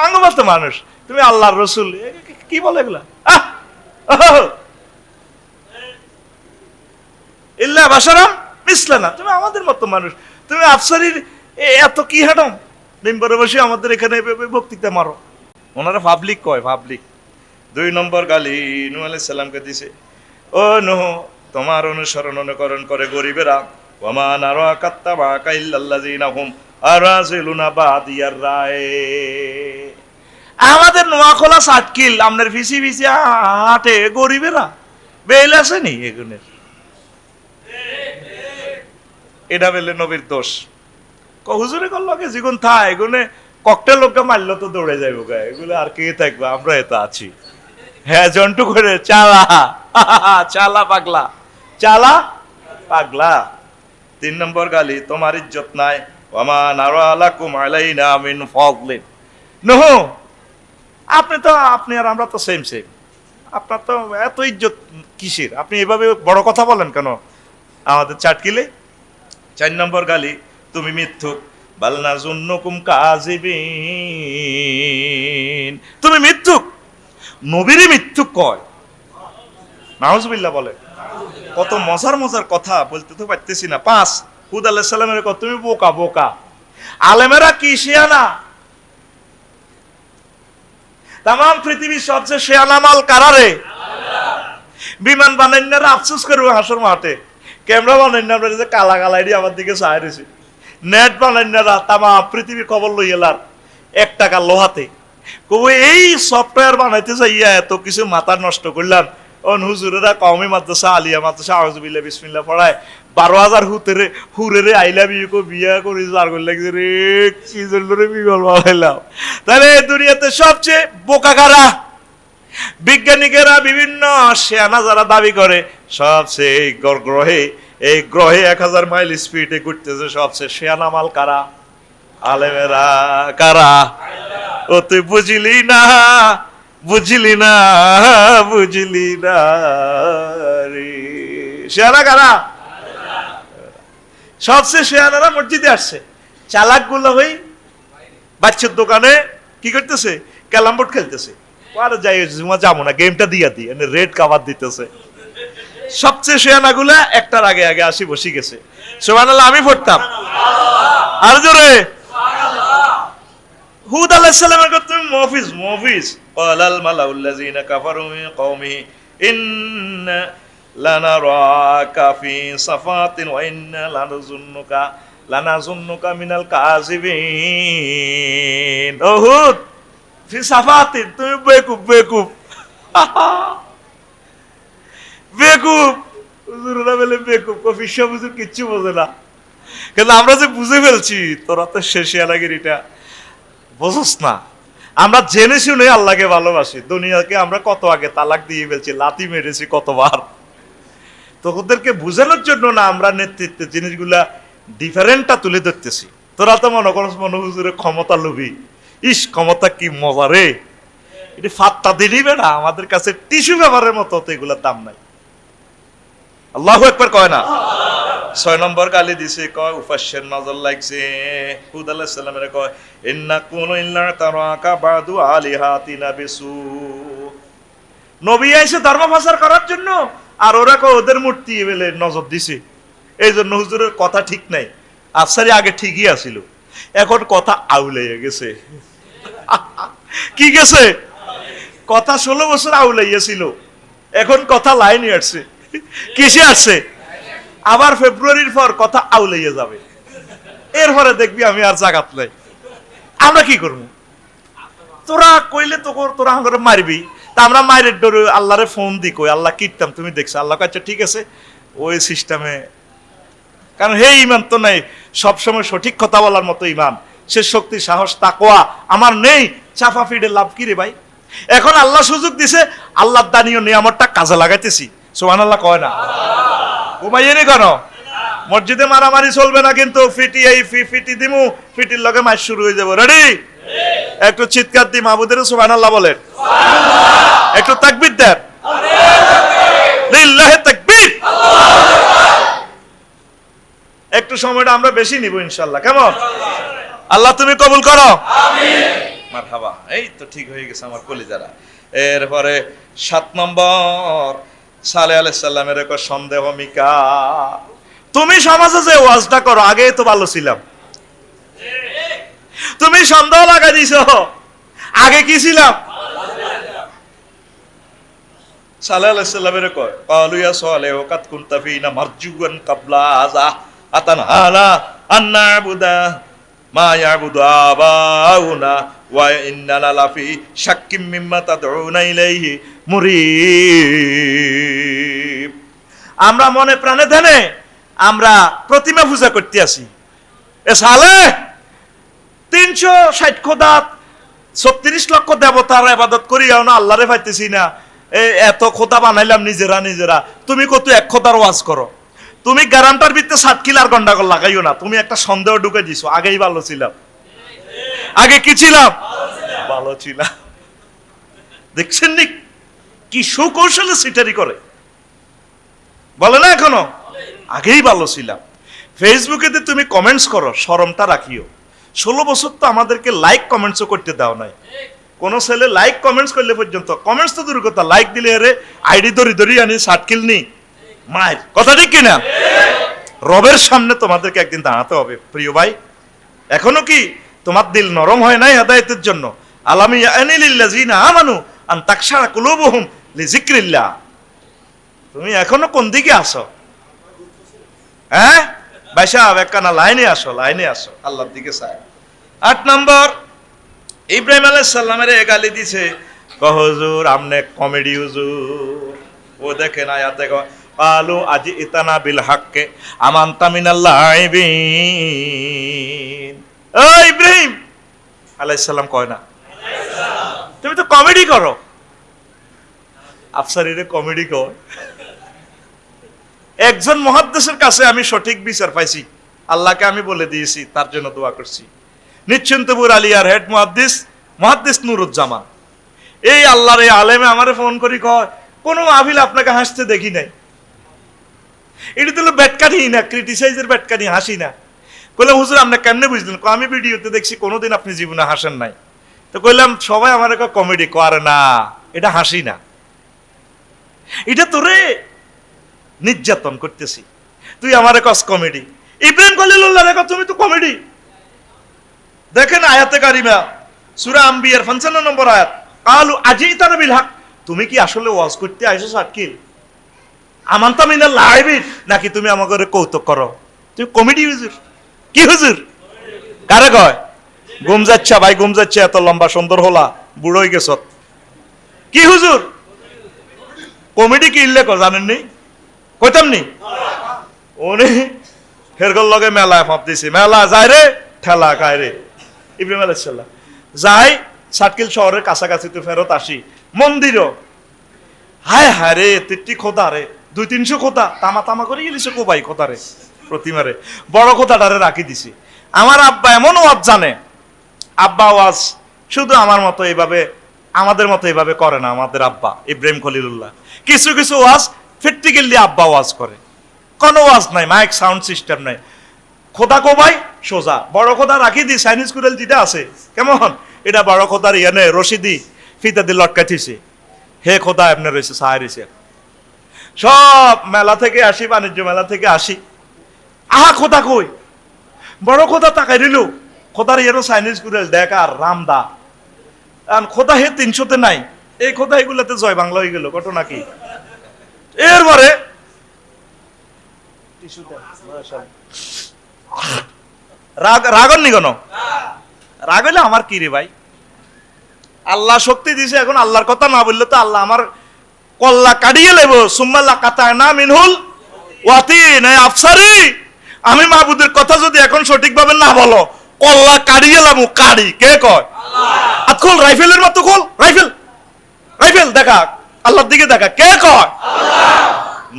আঙ্গমত মানুষ, তুমি আল্লাহর রসুল, কি বলে এগুলা? ইল্লা বাশারাম মিসলানা, তুমি আমাদের মতো মানুষ, তুমি আফসারির এত কি হাডম, মেম্বারে বসে আমাদের এখানে বক্তৃতা মারো। ওনারা পাবলিক কয়, পাবলিক। 2 নম্বর গালি নূহ আলাইহিস সালামকে দিছে, ও নূহ তোমার অনুসরণ অনুকরণ করে গরিবেরা, ওয়ামা নারাকা তাবাকা ইল্লাল্লাযিনা হুম আরাযিলুনা বাদিয়ার রায়। আমাদের নোয়াখোলা সাতকিল, আপনার ফিসি ফিসি হাটে গরিবেরা বেল আসেনি এগুনের। এটা বেলে নবীর দোষ। হুজুরে করলকে জীবন থা এগুনে ককটেল লোককে মারলো তো দৌড়ে যাইব গা, এগুলো আর কে থাকবে, আমরা এত আছি। হ্যাঁ জন্টু করে চালা চালা পাগলা, চালা পাগলা। 3 নম্বর গালি, তোমার ইজ্জত নাই, ওয়ামা নারা লাকুম আলাইনা মিন ফাদলিন। নূহ আপনি আর আমরা তো সেম সেম, আপনার তো এত ইজ্জত কিসের? আপনি এভাবে বড় কথা বলেন কেন আমাদের চাটকিলে? 4 নম্বর গালি, তুমি মিথ্যুক, বাল নাযুন্নুকুম কাযিবিন, তুমি মিথ্যুক, নবীরে মিথ্যুক কয়। নাউজুবিল্লাহ বলে। কত মজার মজার কথা বলতে তো পারতেছি না। 5 হুদ আলাইহিস সালামের কথা, তুমি বোকা বোকা। আলেমেরা কি শিয়ানা? তাম পৃথিবীর সবচেয়ে শিয়ানা মাল কারারে? বিমান বানাইনারা আফসোস করবে হাসর মাঠে, ক্যামেরা বানাইনারা যে কালা কালা এটি আমার দিকে চাই রয়েছে, নেট বানাইনারা তাম পৃথিবীর খবর লই এলার 1 টাকা লোহাতে। কবে এই সফটওয়্যার বানাইতে চাইয়া এত কিছু মাথা নষ্ট করলাম। হুজুরেরা কওমি মাদ্রাসা, আলিয়া মাদ্রাসা, আউযুবিল্লাহ বিসমিল্লাহ পড়ায় 12,000 হুরেরে আইলা বিয়ে বিয়া করে জার করে লাগছে রে, কি জন্য রে বিগল বানাইলাম। তাহলে দুনিয়াতে সবচেয়ে বোকা কারা? বিজ্ঞানীরা বিভিন্ন সেনা যারা দাবি করে সবচেয়ে এই গ্রহে 1000 মাইল স্পিডে ঘুরতেছে, সবচেয়ে সেনা মাল কারা? আলেমেরা। কারা? ও তুই বুঝলি না, বুঝলি না, বুঝলি না রে। শেয়ানা কারা? সবচেয়ে শেয়ানারা মসজিদে আসছে, চালাক গুলো হই বাচ্চার দোকানে কি করতেছে, ক্যারাম বোর্ড খেলতেছে। আরে যাই যাবো না, গেমটা দিয়া দিই, রেড কাভার দিতেছে। সবচেয়ে শেয়ানা গুলা একটার আগে আগে আসি বসে গেছে। সুবহানাল্লাহ আমি পড়তাম আর জোরে। হুদ আলাইহিস সালামের কথা তুমি মুফিজ ক্বালাল মালাউল্লাযিনা কাফারু মিন কওমিহি ইন্না লানারাকা ফি সাফাতিন ওয়া ইন্না লানাযুন্নুকা মিনাল কাযিবিন। ও হুদ, ফি সাফাতিন, তুমি বেকুব হুজুররা বলে বেকুব, কফি সব হুজুর কিচ্ছু বোঝে না, কিন্তু আমরা যে বুঝে ফেলছি তোরা তো শেষে এলাগিরিটা বোঝস না। আমরা জেনে শুনে আল্লাহকে ভালোবাসি, দুনিয়াকে আমরা কত আগে তালাক দিয়ে ফেলছি, লাথি মেরেছি কতবার। তো ওদেরকে বোঝানোর জন্য না আমরা নেতৃত্বের জিনিসগুলা ডিফারেন্টটা তুলে ধরতেছি। তোরা তো মনে করস মনে হুজুরের ক্ষমতা লোভী, ইস ক্ষমতা কি মজা রে, এটি ফাত্তা দিলিবে না, আমাদের কাছে টিস্যু পেপারের মতো তো এগুলোর দাম নাই। আল্লাহু আকবার কয় না। 6 নম্বর গালি দিছে, কয় উফাসের নজর লাগছে। হুদ আলাইহিস সালামের কয় ইন্না কুনু ইল্লা তারাকা বাদু আলিহাতিনা বিসু। নবী আইছে ধর্ম প্রচার করার জন্য, আর ওরা কয় ওদের মূর্তি বলে নজর দিছে, এই জন্য হুজুরের কথা ঠিক নাই। আফসারি আগে ঠিকই আছিল, এখন কথা আউলাইয়া গেছে। কি গেছে? কথা 16 বছর আউলাইয়াছিল, এখন কথা লাইনে আসছে। কিসে আসছে? আবার ফেব্রুয়ারির পর কথা আউলাইয়া যাবে, এরপরে দেখবি আমি আর জাগাত নাই। আমরা কি করবো? তোরা কইলে তোরা আমাকে মারবি, তা আমরা মায়ের ডরে আল্লাহরে ফোন দি কই আল্লাহ কীর্তাম তুমি দেখছো, আল্লাহ কাছে ঠিক আছে ওই সিস্টেমে। কারণ হে ইমান তো নাই সবসময় সঠিক কথা বলার মতো ইমান, সে শক্তি সাহস তাকওয়া আমার নেই, চাপা ফিডে লাভ কি রে ভাই। এখন আল্লাহ সুযোগ দিছে, আল্লাহর দানীয় নিয়ামতটা কাজে লাগাইতেছি। সুবহানাল্লাহ কয় না? ঘুমাইয়েনি কেন? মসজিদে মারামারি চলবে না, কিন্তু ফিটি দিমু, ফিটির লগে মাস শুরু হয়ে যাবো। রেডি? একটু চিৎকার দি মাহবুদের সুবহানাল্লাহ বলেন, একটু তাকবীর দেন, লিল্লাহি তাকবীর। একটু সময়টা আমরা বেশি নিব ইনশাআল্লাহ, কেমন? আল্লাহ তুমি কবুল করো, আমিন। মারহাবা। এই তো ঠিক হয়ে গেছে আমার কলিজারা। এরপরে 7 নম্বর সালেহ আলাইহিস সালামের এক সন্দেহ মিকা। তুমি সমাজে যে ওয়াজটা করো, আগে তো ভালো ছিলাম, তুমি সন্দেহ লাগাই দিছো, আগে কি ছিলাম? সালেহ আলাইহিস সালামের কয় ক্বালু ইয়া সালেহ কাদ কুনতা ফিনা মারজুয়ান ক্বাবলা হাযা আতানহানা আন না'বুদা মা ইয়াবুদু আবাউনা ওয়া ইন্নানা লাফি শাক্কিম মিম্মা তাদউনা ইলাইহি মুরিব। আমরা মনে প্রাণে ধ্যানে আমরা প্রতিমা পূজা করতে আসি। এ সালেহ 360 খোদা 36 লক্ষ দেবতার ইবাদত করিও না, আল্লাহরে পাইতেছি না, এত খোদা বানাইলাম নিজেরা। তুমি কত এক খোদার ওয়াজ করো, তুমি গ্যারান্টার ভিতরে 7 কিলার গন্ডাগোল লাগাইও না। তুমি একটা সন্দেহ ঢুকে দিছো, আগেই ভালো ছিলাম। আগে কি ছিলাম? ভালো ছিলাম। দেখছেন নি কি সুকৌশলে সিটারি করে, বলে না এখনো আগেই ভালো ছিলাম। ফেসবুকেতে তুমি কমেন্টস করো, শরমটা রাখিও। 16 বছর তো আমাদেরকে লাইক কমেন্টসও করতে দাও নাই। কোন ছেলে লাইক কমেন্টস করলে পর্যন্ত, কমেন্টস তো দূর কথা, লাইক দিলে আরে আইডি ধরি আনি 60 কিল নি মায়ের কথা, ঠিক কিনা? রবের সামনে তোমাদেরকে একদিন দাঁড়াতে হবে প্রিয় ভাই। এখনো কি তোমার দিল নরম হয় নাই হেদায়েতের জন্য? আলামি ইয়ানি লিল্লাযিনা আমানু আন তাকশারা কুলুবুহুম লিযিকরিল্লাহ। তুমি এখনো কোন দিকে আসো? হ্যাঁ ভাই সাহেব, একখানা লাইনে আসো, আল্লাহর দিকে চাই। 8 নম্বর ইব্রাহিম আলাইহিস সালামের গালি দিছে, হুজুর আমনে কমেডি হুজুর। ও দেখেন আয়াতে ক্বালু আজি ইতানা বিল হাক্কে আমানতা মিনাল লাইবিন। ও ইব্রাহিম আলাইহিস সালাম কয় না, তুমি তো কমেডি করো। আফসারিরে কমেডি কয়। একজন মুহাদ্দিসের কাছে আমি সঠিক বিচার পাইছি, আল্লাহকে আমি বলে দিয়েছি, তার জন্য দোয়া করছি। নিশ্চিন্তপুর আলিয়ার হেড মুহাদ্দিস নুরুজ্জামান, এই আল্লাহর এই আলেমে আমারে ফোন করি কয় কোন মাহফিল আপনাকে হাসতে দেখি নাই। এটা তো ব্যাটকানি না, ক্রিটিসাইজের ব্যাটকানি, হাসি না। কইলাম হুজুর আপনি কেমনে বুঝলেন? আমি ভিডিওতে দেখছি, কোনোদিন আপনি জীবনে হাসেন নাই। তো কইলাম সবাই আমার কমেডি করে না, এটা হাসি না, এটা তোরে নির্যাতন করতেছি, তুই আমার কস কমেডি। ইব্রাহিম খলিলুল্লাহ রেখো তুমি তো কমেডি। দেখেন আয়াতে কারিমা সূরা আম্বিয়ার 55 নম্বর আয়াত, কালু আজিতানা বিল হক, তুমি কি আসলে ওয়াজ করতে আইছো শাকিল? আমানতা মিনাল লাইবিন, নাকি তুমি আমাকে কৌতুক করো? তুমি কমেডি হুজুর? কি হুজুর? কারে কয়? ঘুম যাচ্ছে ভাই, ঘুম যাচ্ছে, এত লম্বা সুন্দর হলা, বুড়ো হয়ে গেছ। কি হুজুর? কমেডি কি ইল্লে কর জানেন নি? কইতাম নি উনি হেরগল লগে মেলায় ফাপ দিছি, মেলা যায় রে ঠেলা খায় রে। ইব্রাহিম আলাইহিস সালাম যাই সাতকিল শহরের কাছাকাছি, তো ফেরত আসি মন্দিরও, হায় হায় রে তিনটি খোদা রে, 200-300 খোদা তামা তামা করে গেলিছে কোবাই খোদা রে, প্রতিমারে বড় খোদাটারে রাখি দিছি। আমার আব্বা এমন ওয়াজ জানে, আব্বা ওয়াজ শুধু আমার মতো এইভাবে, আমাদের মতো এইভাবে করে না। আমাদের আব্বা ইব্রাহিম খলিলুল্লাহ কিছু কিছু ওয়াজ প্র্যাকটিক্যালি আব্বা ওয়াজ করে, কোনো ওয়াজ নাই, মাইক সাউন্ড সিস্টেম নাই, খোদা কোবাই সোজা, বড় খোদা রাখি দি, চাইনিজ কুড়েল যেটা আছে কেমন, এটা বড় খোদার ইয়ানে রশিদি ফিতা দিয়ে লটকাইছে, হে খোদা এমনি রয়েছে সাহায় রয়েছে। সব মেলা থেকে আসি, বাণিজ্য মেলা থেকে আসি, আহা খোদা কই, বড় খোদা তাকাই দিল, খোদার ইয়ারও চাইনিজ কুড়েল দেখ আর রামদা, খোদা হে 300-তে নাই, এই খোদা এগুলাতে জয় বাংলা হয়ে গেল, ঘটনা কি? এরপরে রাগন নি কেন? রাগ হইলে আমার কি রে ভাই, আল্লাহ শক্তি দিছে, এখন আল্লাহর কথা না বললে তো আল্লাহ আমার কল্লা কাটিয়ে লেব, সুম্মাল্লা কাতায় না মিনহুল ওয়াতিন, আফসারি, আমি মাহবুদের কথা যদি এখন সঠিকভাবে না বলো, কল্লা কাটিয়ে লাম, কাড়ি কে কয়? আল্লাহ। আর খোল রাইফেলের মতো খোল, রাইফেল রাইফেল দেখা, আল্লাহর দিকে দেখা, কে কয়? আল্লাহ।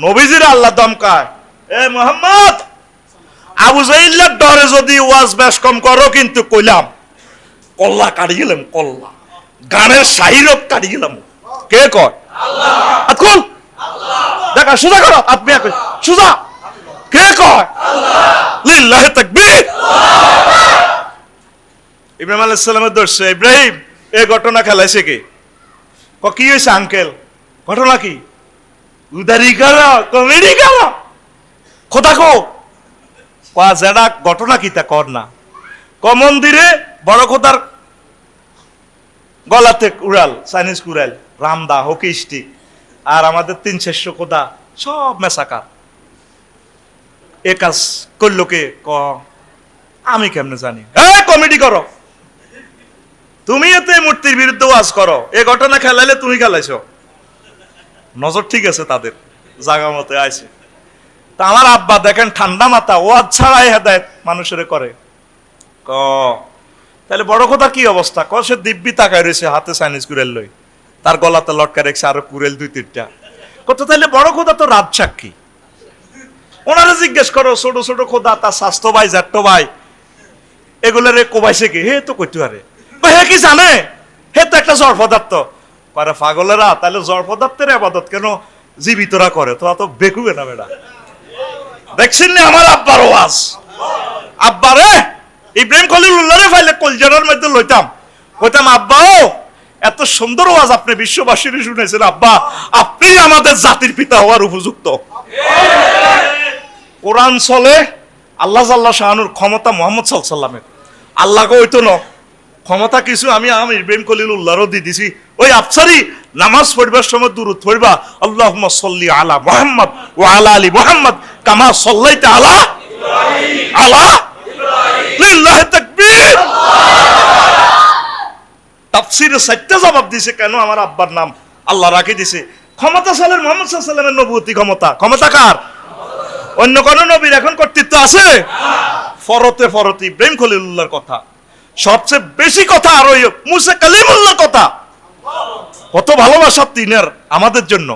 নবীজির আল্লাহ দমকায়, এ মুহাম্মদ, আবু জাইল্লার ডরে যদি ওয়াজ বেশ কম করো, কিন্তু কইলাম কল্লা কাটি গেলাম, কল্লা গানের শাহিরক কাটি গেলাম, কে কয়? আল্লাহ। আতকুল দেখা, সোজা করো, আপনি সোজা, কে কয়? আল্লাহ। লিল্লাহি তাকবীর। ইব্রাহিম আলাইহিস সালামের দর্শে, ইব্রাহিম এই ঘটনা খেলাইছে কে? কি হয়েছে আঙ্কেল, ঘটনা কি? উদারি করো, কমেডি করো, খোদা কো যেটা ঘটনা কি তা কর না। মন্দিরে বড় খোদার গলাতে উড়াল, চাইনিজ কুড়াল, রামদা হকি স্টিক, আর আমাদের 300 খোদা সব মেসাকার। এ কাজ করলো কে? আমি কেমনে জানি? কমেডি করো তুমি, এতে মূর্তির বিরুদ্ধে ওয়াজ করো, এ ঘটনা খেলাইলে তুমি খেলাইছো। নজর ঠিক আছে তাদের, জাগা মতো আইছে। তা আমার আব্বা দেখেন ঠান্ডা মাথা, ওয়াজ ছাড়াই হেদায়েত মানুষের করে। তাহলে বড় কথা কি অবস্থা? সে দিব্যি তাকায় রয়েছে, হাতে চাইনিজ কুড়েল লই, তার গলাতে লটকা রেখেছে আরো কুড়েল 2-3টা। কত তাহলে বড় খোদা তো রাত সাক্ষী, ওনারা জিজ্ঞেস করো ছোট ছোট খোদা, তার স্বাস্থ্য ভাই, জ্যাঠো ভাই, এগুলোরে কোবাইছে কি? হে তো কইতে পারে, হে কি জানে? হে তো একটা জড় পদার্থ। পারে পাগলেরা, তাহলে জড় পদার্থের আবাদত কেন জীবিতরা করে? তোরা তো বেকুবে না বেটা। দেখছেন না আমার আব্বার ওয়াজ, আব্বারে ইব্রাহিম খলিলুল্লাহরে ফাইলে কলজারার মধ্যে লইতাম, কইতাম আব্বাও এত সুন্দর ওয়াজ আপনি বিশ্ববাসীর শুনেছেন, আব্বা আপনি আমাদের জাতির পিতা হওয়ার উপযুক্ত। কোরআন চলে, আল্লাহ জাল্লা শাহানুর ক্ষমতা মুহাম্মদ সাল্লাল্লাহু আলাইহি ওয়াসাল্লামের, আল্লাহকে হইতো না ক্ষমতা কিছু আমি ইব্রাহিম খলিলুল্লাহরও দিয়ে দিছি। ওই আফসারি নামাজ পড়বার সময় দুরূদ পড়বা, আল্লাহুম্মা সাল্লি আলা মুহাম্মদ ওয়া আলা আলি মুহাম্মদ কামা সাল্লাইতা আলা ইব্রাহিম আলা ইব্রাহিম, লিল্লাহি তাকবীর। তাফসীরে 4টা জবাব দিছে কেন আমার আব্বার নাম আল্লাহ রাখি দিছে। ক্ষমতা সালের মুহাম্মদ সাল্লাল্লাহু আলাইহি ওয়াসাল্লামের নবুয়তি ক্ষমতা, ক্ষমতা কার? অন্য কোন নবীর এখন কর্তৃত্ব আছে? ফরতে ফরতে ইব্রাহিম খলিলুল্লাহর কথা, সবচেয়ে বেশি কথা আর ওই মুসা কালিমুল্লাহর কথা। কত ভালোবাসা তিনের আমাদের জন্য,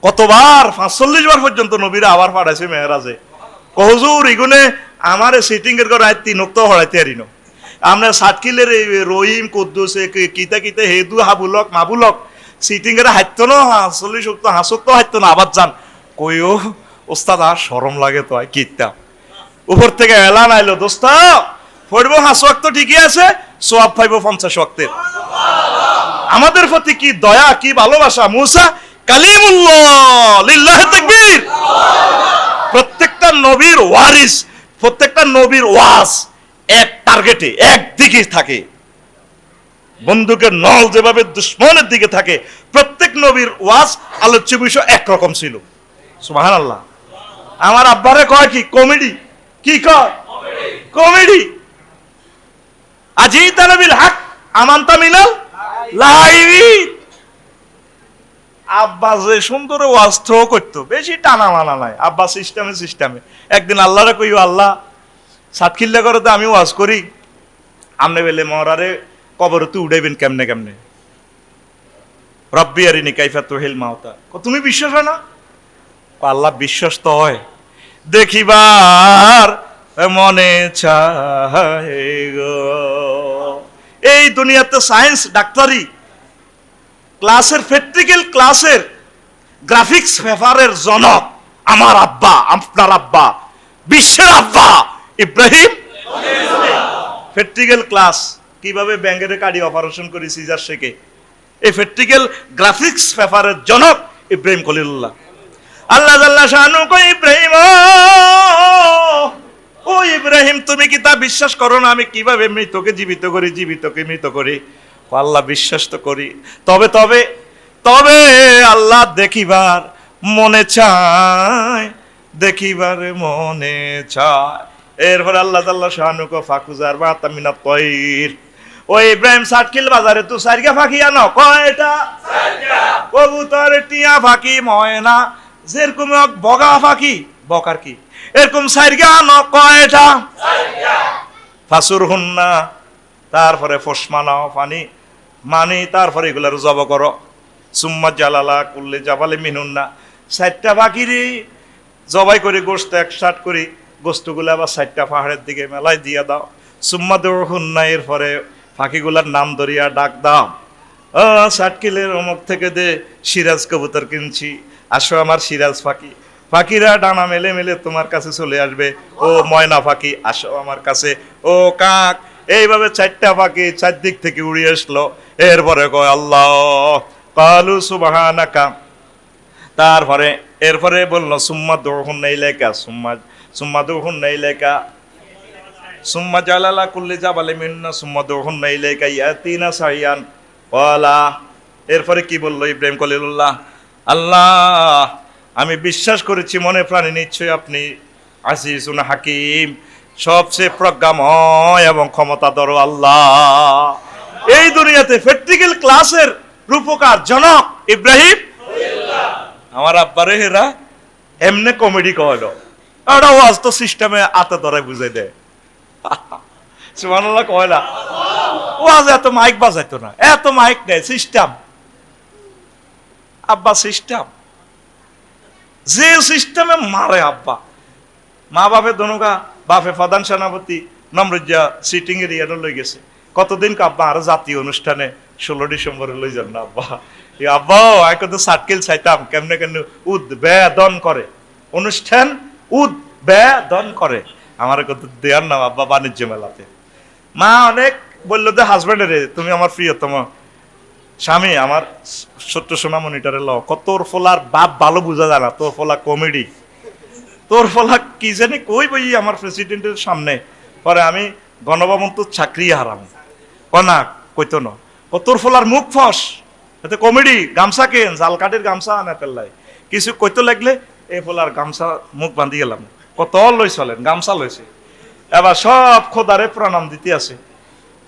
কতবার 45 বার পর্যন্ত নবীরা আবার পাঠাইছে মেহরাজে। হুজুর ইগুনে আমারে সিটিং এর করে 3 ওয়াক্ত হড়াইতে আরিনো, আমরা সাতকিলের রহিম কুদ্দুস কিতা কিতা হেদু হাবুলক মাবুলক সিটিং এর হাইতো না 40 ওয়াক্ত হাসক্ত হাইতো না, আবার যান কইও ওস্তাদ আর শরম লাগে তো কিতা। উপর থেকে এলান আইলো, দোস্ত পড়বো 5 ওয়াক্ত ঠিকই আছে, সওয়াব পাইবো 50 ওয়াক্তের। আমাদের প্রতি কি দয়া, কি ভালোবাসা। মুসা কালিমুল্লাহ, লিল্লাহি তাকবীর। প্রত্যেকটা নবীর ওয়ারিস, প্রত্যেকটা নবীর ওয়াজ এক টার্গেটে, এক দিকে থাকে। বন্দুকের নল যেভাবে দুশ্মনের দিকে থাকে, প্রত্যেক নবীর ওয়াজ আলোচ্য বিষয় একরকম ছিল। সুবহানাল্লাহ। আমার আব্বারে কয় কি কমেডি, কি কয় কমেডি। আজিতা নবিল হক আমানতা মিনাল লাইবিন। আব্বা যে সুন্দর ওয়াজ থ্রো করতো, বেশি টানা মানা নাই, আব্বা সিস্টেমে। একদিন আল্লাহরে কইও, আল্লাহ সাতখিল্লা করে তো আমি ওয়াজ করি, আমনে বেলে মরারে কবরতে উড়াইবেন কেমনে কেমনে, রব্বি আরিনি কাইফা তুহিল মাউতা। তুমি বিশ্বাস হয় না? আল্লাহ বিশ্বাস তো হয়, দেখিবার মনে চায় গো। এই দুনিয়াতে সায়েন্স, ডাক্তারি ক্লাসের, প্র্যাকটিক্যাল ক্লাসের গ্রাফিক্স পেপারের জনক আমার আব্বা, আপনার আব্বা, বিশ্বের আব্বা ইব্রাহিম। প্র্যাকটিক্যাল ক্লাস কিভাবে ব্যাঙ্গের কার্ডি অপারেশন করে সিজার শেখে, এই প্র্যাকটিক্যাল গ্রাফিক্স পেপারের জনক ইব্রাহিম খলিলুল্লাহ। আল্লাহ জাল্লা শানু কই, ইব্রাহিম ও ইব্রাহিম, তুমি কি তা বিশ্বাস করো না আমি কিভাবে মৃতকে জীবিত করি, জীবিতকে মৃত করি? আল্লাহ বিশ্বাস তো করি, তবে তবে তবে আল্লাহ দেখিবার মনে চায়, দেখিবার মনে চায়। এরপর আল্লাহ তাআলা শানু কো ফাকুজার বা তামিনা তয়ির। ও ইব্রাহিম সাতকিল বাজারে তো সাইরগা ফাঁকি আনো, কয়টা? কবুতর, টিয়া ফাঁকি, ময়না, যেরকম বগা ফাঁকি, বকার কি এরকম সাইরগা আনো, কয়টা? ফাসুর হুন্না, তারপরে ফসমানাও পানি মানি, তারপরে এগুলার জব করো। সুম্মা জালালা করলে জাবালে মিনুন্না, 4টা পাখিরে জবাই করে গোস্ত একসাথ করি, গোস্তগুলো আবার 4টা পাহাড়ের দিকে মেলায় দিয়া দাও। সুম্মা দৌড়হুন্না, এরপরে পাখিগুলার নাম ধরিয়া ডাক দাও। সাতকিলের অমুক থেকে দে সিরাজ কবুতর কিনছি, আসো আমার সিরাজ পাখি। পাখিরা ডানা মেলে মেলে তোমার কাছে চলে আসবে। ও ময়না পাখি, আসো আমার কাছে। ও কাক, এইভাবে 4টা পাখি 4 দিক থেকে উড়ে আসলো। এরপরে কয় আল্লাহ, কালু সুবহানাকা। তারপরে এরপরে বললো সুম্মা দৌড়হুন্না ইলাইকা, সুম্মা দৌড়হুন্না ইলাইকা, সুম্মা জালালা কুল্লি জাবালে মিন্না, সুম্মা দৌড়হুন্না ইলাইকা ইয়াতিনা সাইয়ান ওয়ালা। এরপরে কি বললো ইব্রাহিম খলিলুল্লাহ? আল্লাহ, আমি বিশ্বাস করেছি মনে প্রাণে নিশ্চয়ই আপনি আজিজুন হাকিম, সবচেয়ে প্রজ্ঞাময় এবং ক্ষমতাধর আল্লাহ। এই দুনিয়াতে প্র্যাকটিক্যাল ক্লাসের রূপকার জনক ইব্রাহিম। আমার আব্বারে হেরা এমনে কমেডি কইলো, এটা ওয়াজ তো সিস্টেমে আতে ধরে বুঝাই দেয়। সুবহানাল্লাহ কয়লা, ওয়াজ এত মাইক বাজাইতো না, এত মাইক নেই, সিস্টেম। আব্বা সিস্টেম, যে সিস্টেমে মারে আব্বা। মা বাপে দনুকা, বাপে প্রধান সেনাপতি নমরুজ্জা সিটিং এর ইয়ানো লই গেছে। কতদিন আব্বা আর জাতীয় অনুষ্ঠানে 16 ডিসেম্বরে লই যান না আব্বা। এই আব্বা আই কত সার্কেল চাইতাম, কেমনে কেন উদ্বেদন করে অনুষ্ঠান, উদ্বেদন করে। আমার কত দেয়ার না আব্বা বাণিজ্য মেলাতে। মা অনেক বললো যে হাজবেন্ডের, তুমি আমার প্রিয়তম স্বামী, আমার ছোট্ট সোনা মনিটরে ল, তোর ফলার বাপ ভালো বুঝা যায় না, তোর ফলা কমেডি, তোর ফলা কি জানি কই বই আমার প্রেসিডেন্টের সামনে। পরে আমি গণভবন তো চাকরি হারাম, কনা কইতো না, তোর ফলার মুখ ফস, এতে কমেডি, গামছা কেন, জাল কাঠের গামছা আনা পেল্লাই, কিছু কইতো লাগলে এই ফলার গামছা মুখ বান্ধি গেলাম। কত লই চলেন, গামছা লইছে। এবার সব খোদারে প্রণাম দিতে আছে।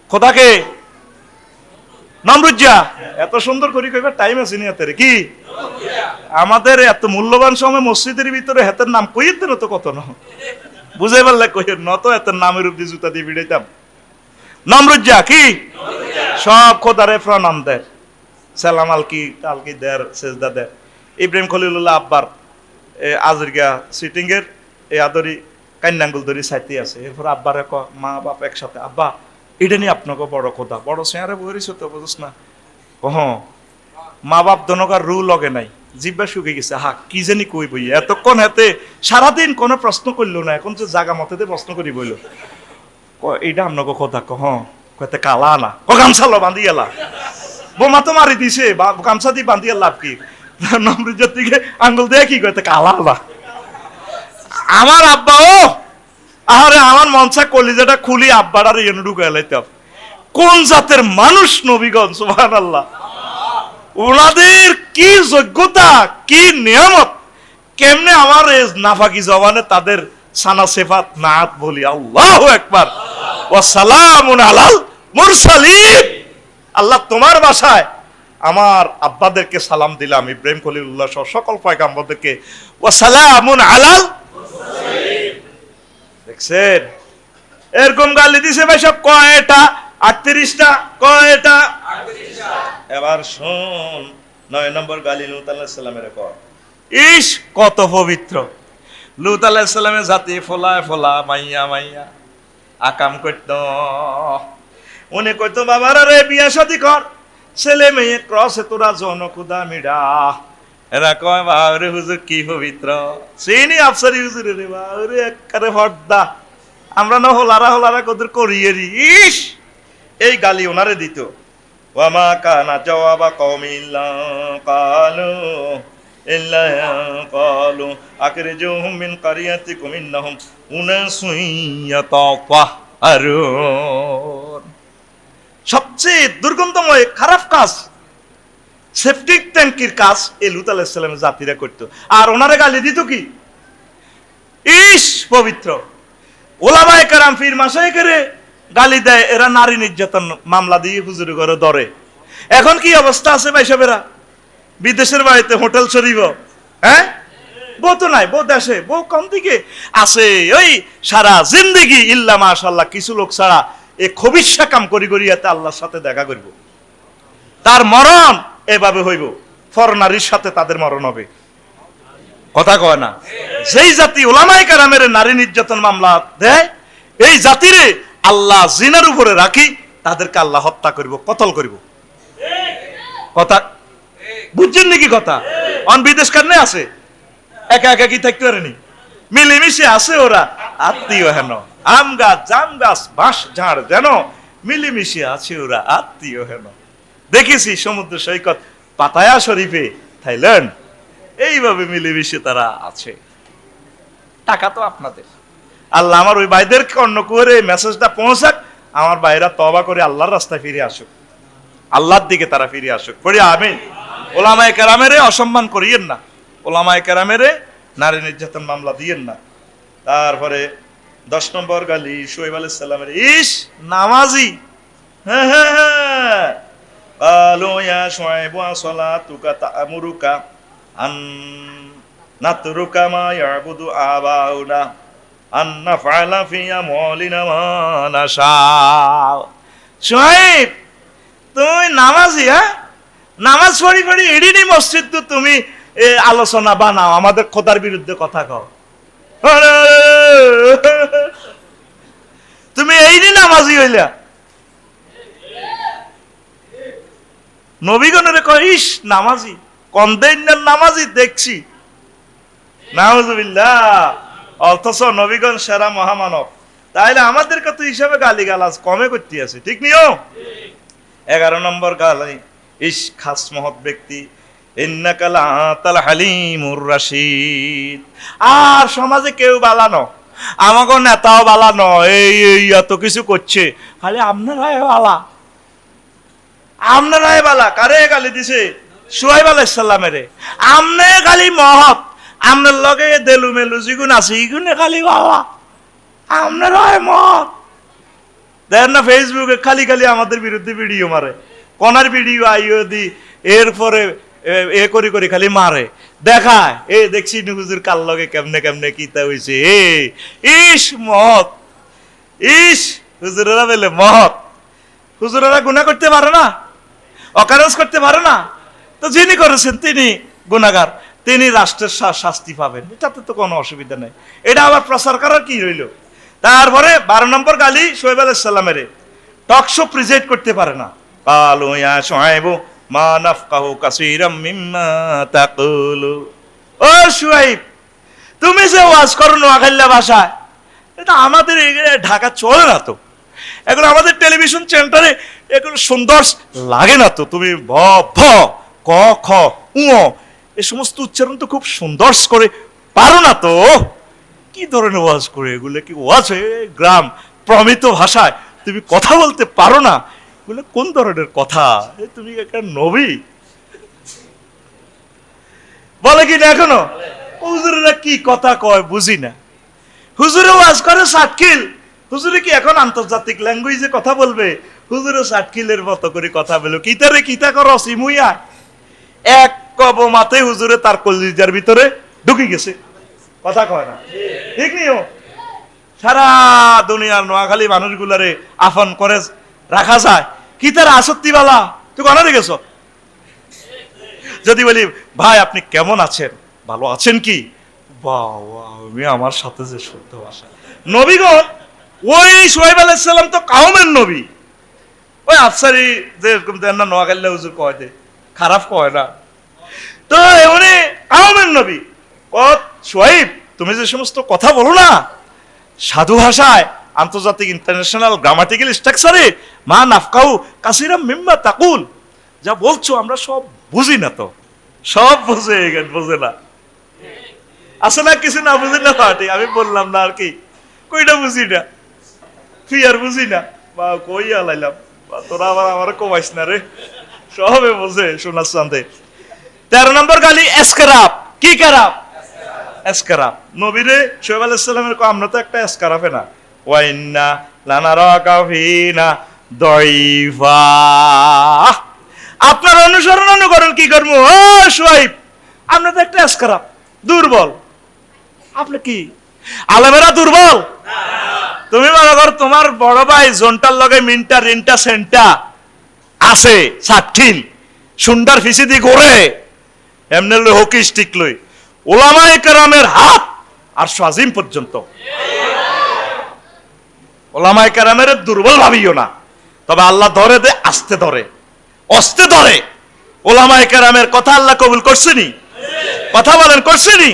খোদাকে নমরুজ্জা, এত সুন্দর করে কইবার টাইম আছে নি হাতের কি? আমাদের এত মূল্যবান সময় মসজিদের ভিতরে হাতের নাম কইতে না তো কত না বুঝাই পারলে কইের ন তো এত নামের উপর জুতা দিয়ে বিড়াইতাম। নমরুজ্জা কি সব খোদারে প্রণাম দেয়, সালাম আলকি আলকি দেয়, সেজদা দেয়। ইব্রাহিম খলিলুল্লাহ আব্বার আজরিগা সিটিং এর এই আদরি কান্নাঙ্গুল ধরি সাইতে আছে। এরপর আব্বারে ক, মা বাপ একসাথে, আব্বা এটা নিয়ে আপনাকে বড় কথা, বড় চেয়ারে বহিস তো বুঝছ না। কহ মা বাপ দনকার রু লগে নাই, জিব্বা শুকে গেছে। হা কি জানি কই বই, এতক্ষণ হাতে সারাদিন কোনো প্রশ্ন করলো না, এখন যে জাগা মতে প্রশ্ন করি বইল। এইটা আপনাকে কথা কহ কতে কালা না, ক গামছা লো বান্ধি এলা, বোমা তো মারি দিছে, গামছা দিয়ে বান্ধি লাভ কি? নমরুজ্জার দিকে আঙ্গুল দিয়ে কি কতে কালা না। আমার আব্বা ও আরে আমার মনসা কলিজাটা খুলি আব্বার আর এনে ঢুকে লাইতাম। কোন জাতের মানুষ নবীগণ, সুবহানাল্লাহ। ওনাদের কি যোগ্যতা, কি নিয়ামত, কেমনে আমার নাফাকি জবানে তাদের সানা সেফাত নাত বলি। আল্লাহু আকবার। ওয়া সালামুন আলাল মুরসালিন। আল্লাহ তোমার বাসায় আমার আব্বাদেরকে সালাম দিলাম, ইব্রাহিম খলিলুল্লাহ সহ সকল পয়গম্বরদেরকে। ওয়া সালামুন আলাল মুরসালিন। দেখছেন এরকম গালি দিছে ভাই সব কয়টা? 38টা। কয়টা? 38টা। এবার শুন 9 নম্বর গালি লূত আলাইহিস সালামের কর। ইস কত পবিত্র! লূত আলাইহিস সালামের জাতি ফোলা ফোলা মাইয়া মাইয়া আকাম করত। উনি কইতো বাবারা রে বিয়া শাদী কর, ছেলে মেয়ে ক্রসে তোরা জনকুদা মিডা। এরা কয় বাবারে হুজুর কি পবিত্র, চিনি আফসারি হুজুর রে বাবারে একবারে হর্দা, আমরা না হোলারা হোলারা কদর করিয়ে রি। ইস এই গালি ওনারে দিত। ওয়ামা কানা জওয়াবা কওমিল্লা কালু ইল্লা কালু আখরিজুহুম মিন কারিয়াতিকুম ইন্নাহুম উনাসুন ইয়াতাতাহহারুন। সবচেয়ে দুর্গন্ধময় খারাপ কাজ, সেপটিক ট্যাঙ্কির কাজ এই লূত আলাইহিস সালামের জাতিরা করত। আর ওনারে গালি দিত কি? ইস পবিত্র! ওলামায়ে কেরাম পীর মাশায়েখেরে গালি দেয়, এরা নারী নির্যাতন মামলা দিয়ে হুজুর করে ধরে। এখন কি অবস্থা আছে ভাই সাহেবেরা? বিদেশের বাড়িতে হোটেল শরীফ, হ্যাঁ বউ তো নাই, বউ দেশে, বউ কম দিকে আছে। ওই সারা জিন্দেগি ইল্লা মাশাআল্লাহ কিছু লোক ছাড়া এ খবিশা কাম করি করিয়াতে আল্লাহর সাথে দেখা করব, তার মরণ এভাবে হইব। ফরনারীর সাথে তাদের মরণ হবে। কথা কয় না? যেই জাতি ওলামায়ে কেরামের নারী নির্যাতন মামলা দেয়, এই জাতিরে আল্লাহ জিনার উপরে রাখি, তাদেরকে আল্লাহ হত্যা করব, কতল করব। কথা বুঝছেন নাকি? কথা অন বিদেশ কারণে আছে, একা একা কি থাকতে পারেনি, মিলেমিশে আছে ওরা। আত্মীয় হেন আম গাছ জাম গাছ বাঁশ ঝাড় যেন মিলেমিশে আছে ওরা, আত্মীয় হেন। দেখেছি সমুদ্র সৈকত পাতায়া শরীফে থাইল্যান্ড, এইভাবে মিলেমিশে তারা আছে। টাকা তো আপনাদের। আল্লাহ আমার ওই ভাইদেরকে অন্য করে মেসেজটা পৌঁছাক, আমার ভাইরা তওবা করে আল্লাহর রাস্তায় ফিরে আসুক, আল্লাহর দিকে তারা ফিরে আসুক। পড়ি আমিন। ওলামায়ে কেরামেরে অসম্মান করিয়েন না, ওলামায়ে কেরামেরে নারী নির্যাতন মামলা দিয়েন না। তারপরে 10 নম্বর গালি শুআয়ব আলাইহিস সালামের। ইস নামাজি! হ্যাঁ হ্যাঁ হ্যাঁ। ক্বালু ইয়া শুআয়বু আসালাতুকা তা'মুরুকা আন নাতরুকা মা ইয়াবুদু আবাউনা আন নাফআলা ফি আমওয়ালিনা মা নাশা। শুআয়ব তুমি নামাজি? হ্যাঁ নামাজ পড়ি পড়ি এডিনি মসজিদ তো তুমি আলোচনা বানাও, আমাদের খোদার বিরুদ্ধে কথা কও। তুমি এইনি নামাজি হইলা? নবীগণের কয় ইস নামাজি, কন্দেইনার নামাজি দেখছি, নাউজুবিল্লাহ। অথচ নবীগণ সেরা মহামানব, তাইলে আমাদের কত হিসাবে গালি গালাজ কমে করতে আছে, ঠিক নিও। 11 নম্বর গালি ইস খাস মহৎ ব্যক্তি, ইন্নাকা লাতাল হালিমুর রাশিদ। আর সমাজে কেউ বালানো, আমাকে নেতাও বালানো, এই এত কিছু করছে, খালি আপনারাই বালা, আপনারাই বালা। কারে গালি দিছে? শুআয়ব আলাইহিস সালামের। আমনে খালি মহৎ, আমনের লগে দেলু মেলু জিগুন আছে, ইগুনে খালি বালা, আপনারাই মহৎ। দেখেন না ফেসবুকে খালি খালি আমাদের বিরুদ্ধে ভিডিও মারে, কোনার ভিডিও আইও দি, এরপরে এ করি করি খালি মারে, দেখায় এ দেখছি হুজুর কাল লগে কেমনে কেমনে কিতা হইছে। ইস মহৎ, ইস হুজুরেরা বলে মহৎ। হুজুরেরা গুনাহ করতে পারে না, অকারেন্স করতে পারে না, তো যিনি করেছেন তিনি গুনাহগার, তিনি রাষ্ট্রের শাস্তি পাবেন, এটাতে তো কোনো অসুবিধা নেই। এটা আবার প্রচার করার কি রইল? তারপরে 12 নম্বর গালি শুআয়ব আলাইহিস সালামের, টক শো প্রেজেন্ট করতে পারে না। ক্বালু ইয়া শুআয়বু মা নাফকাহু কাসীরাম মিম্মা তাকুলু। ও শুআয়ব, তুমি যে ওয়াজ করো নোয়াখালী ভাষায়, এটা আমাদের ঢাকা চলে না তো, এখন আমাদের টেলিভিশন চ্যানেলে এগুলো সুন্দর লাগে না তো, তুমি ভ ভ ক খ উ এই সমস্ত উচ্চারণ তো খুব সুন্দর করে পারো না তো। কি ধরনের ওয়াজ করে এগুলো? কি ওয়াজ গ্রাম প্রমিত ভাষায় তুমি কথা বলতে পারো না, বলে কোন ধরনের কথা, তুমি একটা নবী? বলে কি না এখনো? হুজুরেরা কি কথা কয় বুঝি না। হুজুরে ওয়াজ করে সাতকিল, হুজুরে কি এখন আন্তর্জাতিক ল্যাঙ্গুয়েজে কথা বলবে? হুজুরে সাতকিলের মতো করে কথা বলবে। কিতারে কিতা করো সিমুইয়া, এক কব মাতে হুজুরে তার কলিজার ভিতরে ঢুকে গেছে, কথা কয় না। ঠিক নিও, সারা দুনিয়ার নোয়াখালী মানুষগুলারে আফন করে রাখা যায়। কিতার আসক্তিওয়ালা তুই কনা দেখেছ? যদি বলি ভাই আপনি কেমন আছেন, ভালো আছেন কি, আমি আমার সাথে যে শুদ্ধ ভাষা। নবীগণ ওই সোহেব আলাইহিস সালাম তো কাউমের নবী, ওই আফসারি যে এরকম দেন না নোয়াখালী হুজুর কয় দে, খারাপ কয় না তো, এমনি কাউমের নবী। সোহেব তুমি যে সমস্ত কথা বলো না সাধু ভাষায়, আন্তর্জাতিক ইন্টারন্যাশনাল গ্রামাটিক্যাল স্ট্রাকচারে, মা নাফকাউ কাসিরাম মিম্মা তাকুল, যা বলছো আমরা সব বুঝি না। তো সব বুঝে বোঝে না, আসে না কিছু না বুঝি না পার্টি। আমি বললাম না আর কি, কইটা বুঝি না, তুই আর বুঝি না বা কই আলাইলাম, তোরা আবার আমার কমাইস না রে, সবে বোঝে সোনার চান্দে। 13 নম্বর গালি এসকারাপ। কি কারাপ? এসকারাপ। নবীরে সোহেব আলাইহিস সালামের আমরা তো একটা এসকারাপে না, ওয়াইন্না লানারাকা ফিনা দাইফা। আপনার অনুকরণ কি করব? ও সোহেব আমরা তো একটা এসকারাপ, দুর্বল। আপনি কি আলেমেরা দুর্বল? তুমি মনে কর তোমার বড় ভাই জোনটার লগে মিনটা রিনটা সেন্টা আছে সাতকিল সুন্দর ফিসিদি করে এমনি লই হকি স্টিক লই ওলামায়ে কেরামের হাত আর আজিম পর্যন্ত। ওলামায়ে কেরামের দুর্বল ভাবিও না, তবে আল্লাহ ধরে দে, আস্তে ধরে, অস্তে ধরে। ওলামায়ে কেরামের কথা আল্লাহ কবুল করছেনি? কথা বলেন করছেনি?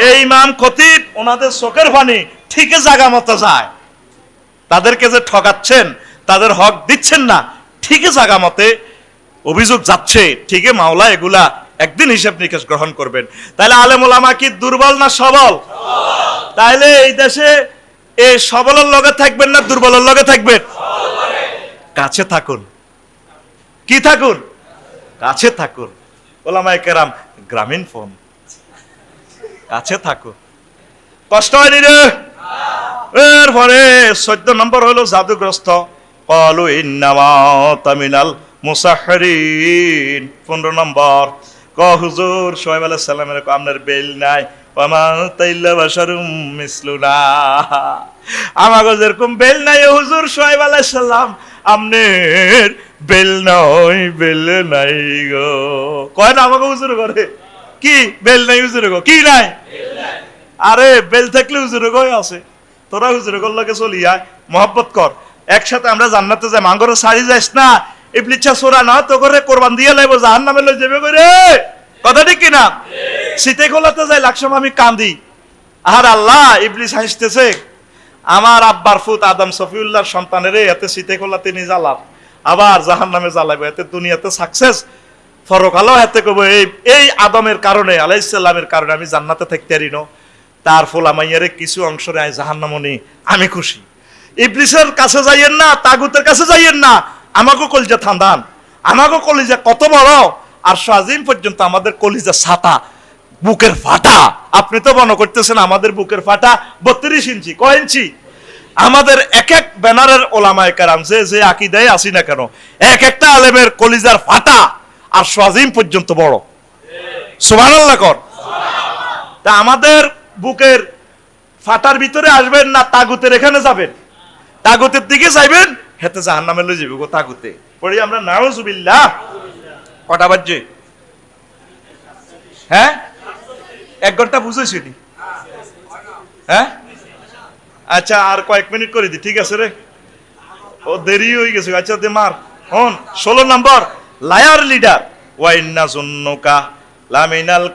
এই ইমাম খতিব ওনাদের চোখের পানি ঠিকই জায়গা মতো যায়। তাদেরকে যে ঠকাচ্ছেন, তাদের হক দিচ্ছেন না, ঠিকই জায়গা মতে অভিযোগ যাচ্ছে, ঠিকই মাওলা এগুলা একদিন হিসাব নিকেশ গ্রহণ করবেন। তাহলে আলেম ওলামা কি দুর্বল না সবল? তাহলে এই দেশে এই সবলের লগে থাকবেন না দুর্বলের লগে থাকবেন? কাছে থাকুন। কি থাকুন? কাছে থাকুন। ওলামায়ে কেরাম গ্রামীণ ফোন, কাছে থাকুন। কষ্ট হয়নি রে? এরপরে 14 নম্বর হলো জাদুগ্রস্ত। ক্বালু ইন্নামা তামিনাল মুসাহরিন। 15 নম্বর হুজুর সোহেব আলাইহিস সালামের আপনার বেল নাই, ওয়ামা তাইল্লা বাশারুম মিসলুনা, আমাগো যেরকম বেল নাই হুজুর সোহেব আলাইহিস সালাম আমনের বেল নাই, বেল নাই গো। কয় না আমাকে হুজুর করে কি বেল নাই হুজুর গো, কি নাই? আরে বেল থাকলে হুজুর গো আছে। তোরা হুজুর গো লাগে চলি আয়, মহব্বত কর, একসাথে আমরা জান্নাতে যাই। মাঙ্গরে সারি যাইস না, ইবলিচ্ছা সোরা না তো করে কোরবান দিয়ে লাইব, জাহান্নামে লই যাবে করে। কথা ঠিক কিনা? শীতে খোলাতে যাই লাকসাম আমি কান্দি, আর আল্লাহ ইবলিস হাসতেছে, আমার আব্বার ফুত আদম সফিউল্লাহর সন্তানের এতে শীতে খোলাতে নিয়ে জ্বালাম, আবার জাহান্নামে জ্বালাইব, এতে দুনিয়াতে সাকসেস, ফরকালও হাতে কব এই আদমের কারণে আলাইহিস সালামের কারণে আমি জান্নাতে থাকতে পারি না, তার ফলা মাইয়ারে কিছু অংশ রে জাহান্নামনি আমি খুশি। ইবলিসের কাছে যাইয়েন না, তাগুতের কাছে যাইয়েন না, আমাকে কলিজা থান্দান, আমাকে কলিজা কত বড়, আর আজিম পর্যন্ত আমাদের কলিজা ছাতা, বুকের ফাটা। আপনি তো মনে করতেছেন আমাদের বুকের ফাটা 32 ইঞ্চি, কয় ইঞ্চি? আমাদের এক এক ব্যানারের ওলামায়ে কেরাম যে আকীদায় আসি না কেন, এক একটা আলেমের কলিজার ফাটা আর আজিম পর্যন্ত বড়। সুবহানাল্লাহ কর। তা আমাদের বুকের ফাটার ভিতরে আসবেন না তাগুতের এখানে যাবেন? তাগুতের দিকে যাইবেন, হেতে জাহান্নামে লই যাবে গো তাগুতে। পড়ি আমরা নাউজুবিল্লাহ। কটা বাজে? হ্যাঁ 1 ঘন্টা বুঝেছি নি? হ্যাঁ আচ্ছা আর কয়েক মিনিট করে দি, ঠিক আছে রে, ও দেরি হয়ে গেছে। আচ্ছা দে মার। হন 16 নম্বর লায়ার লিডার, ওয়া ইন্না জুন্নুকা লামিনাল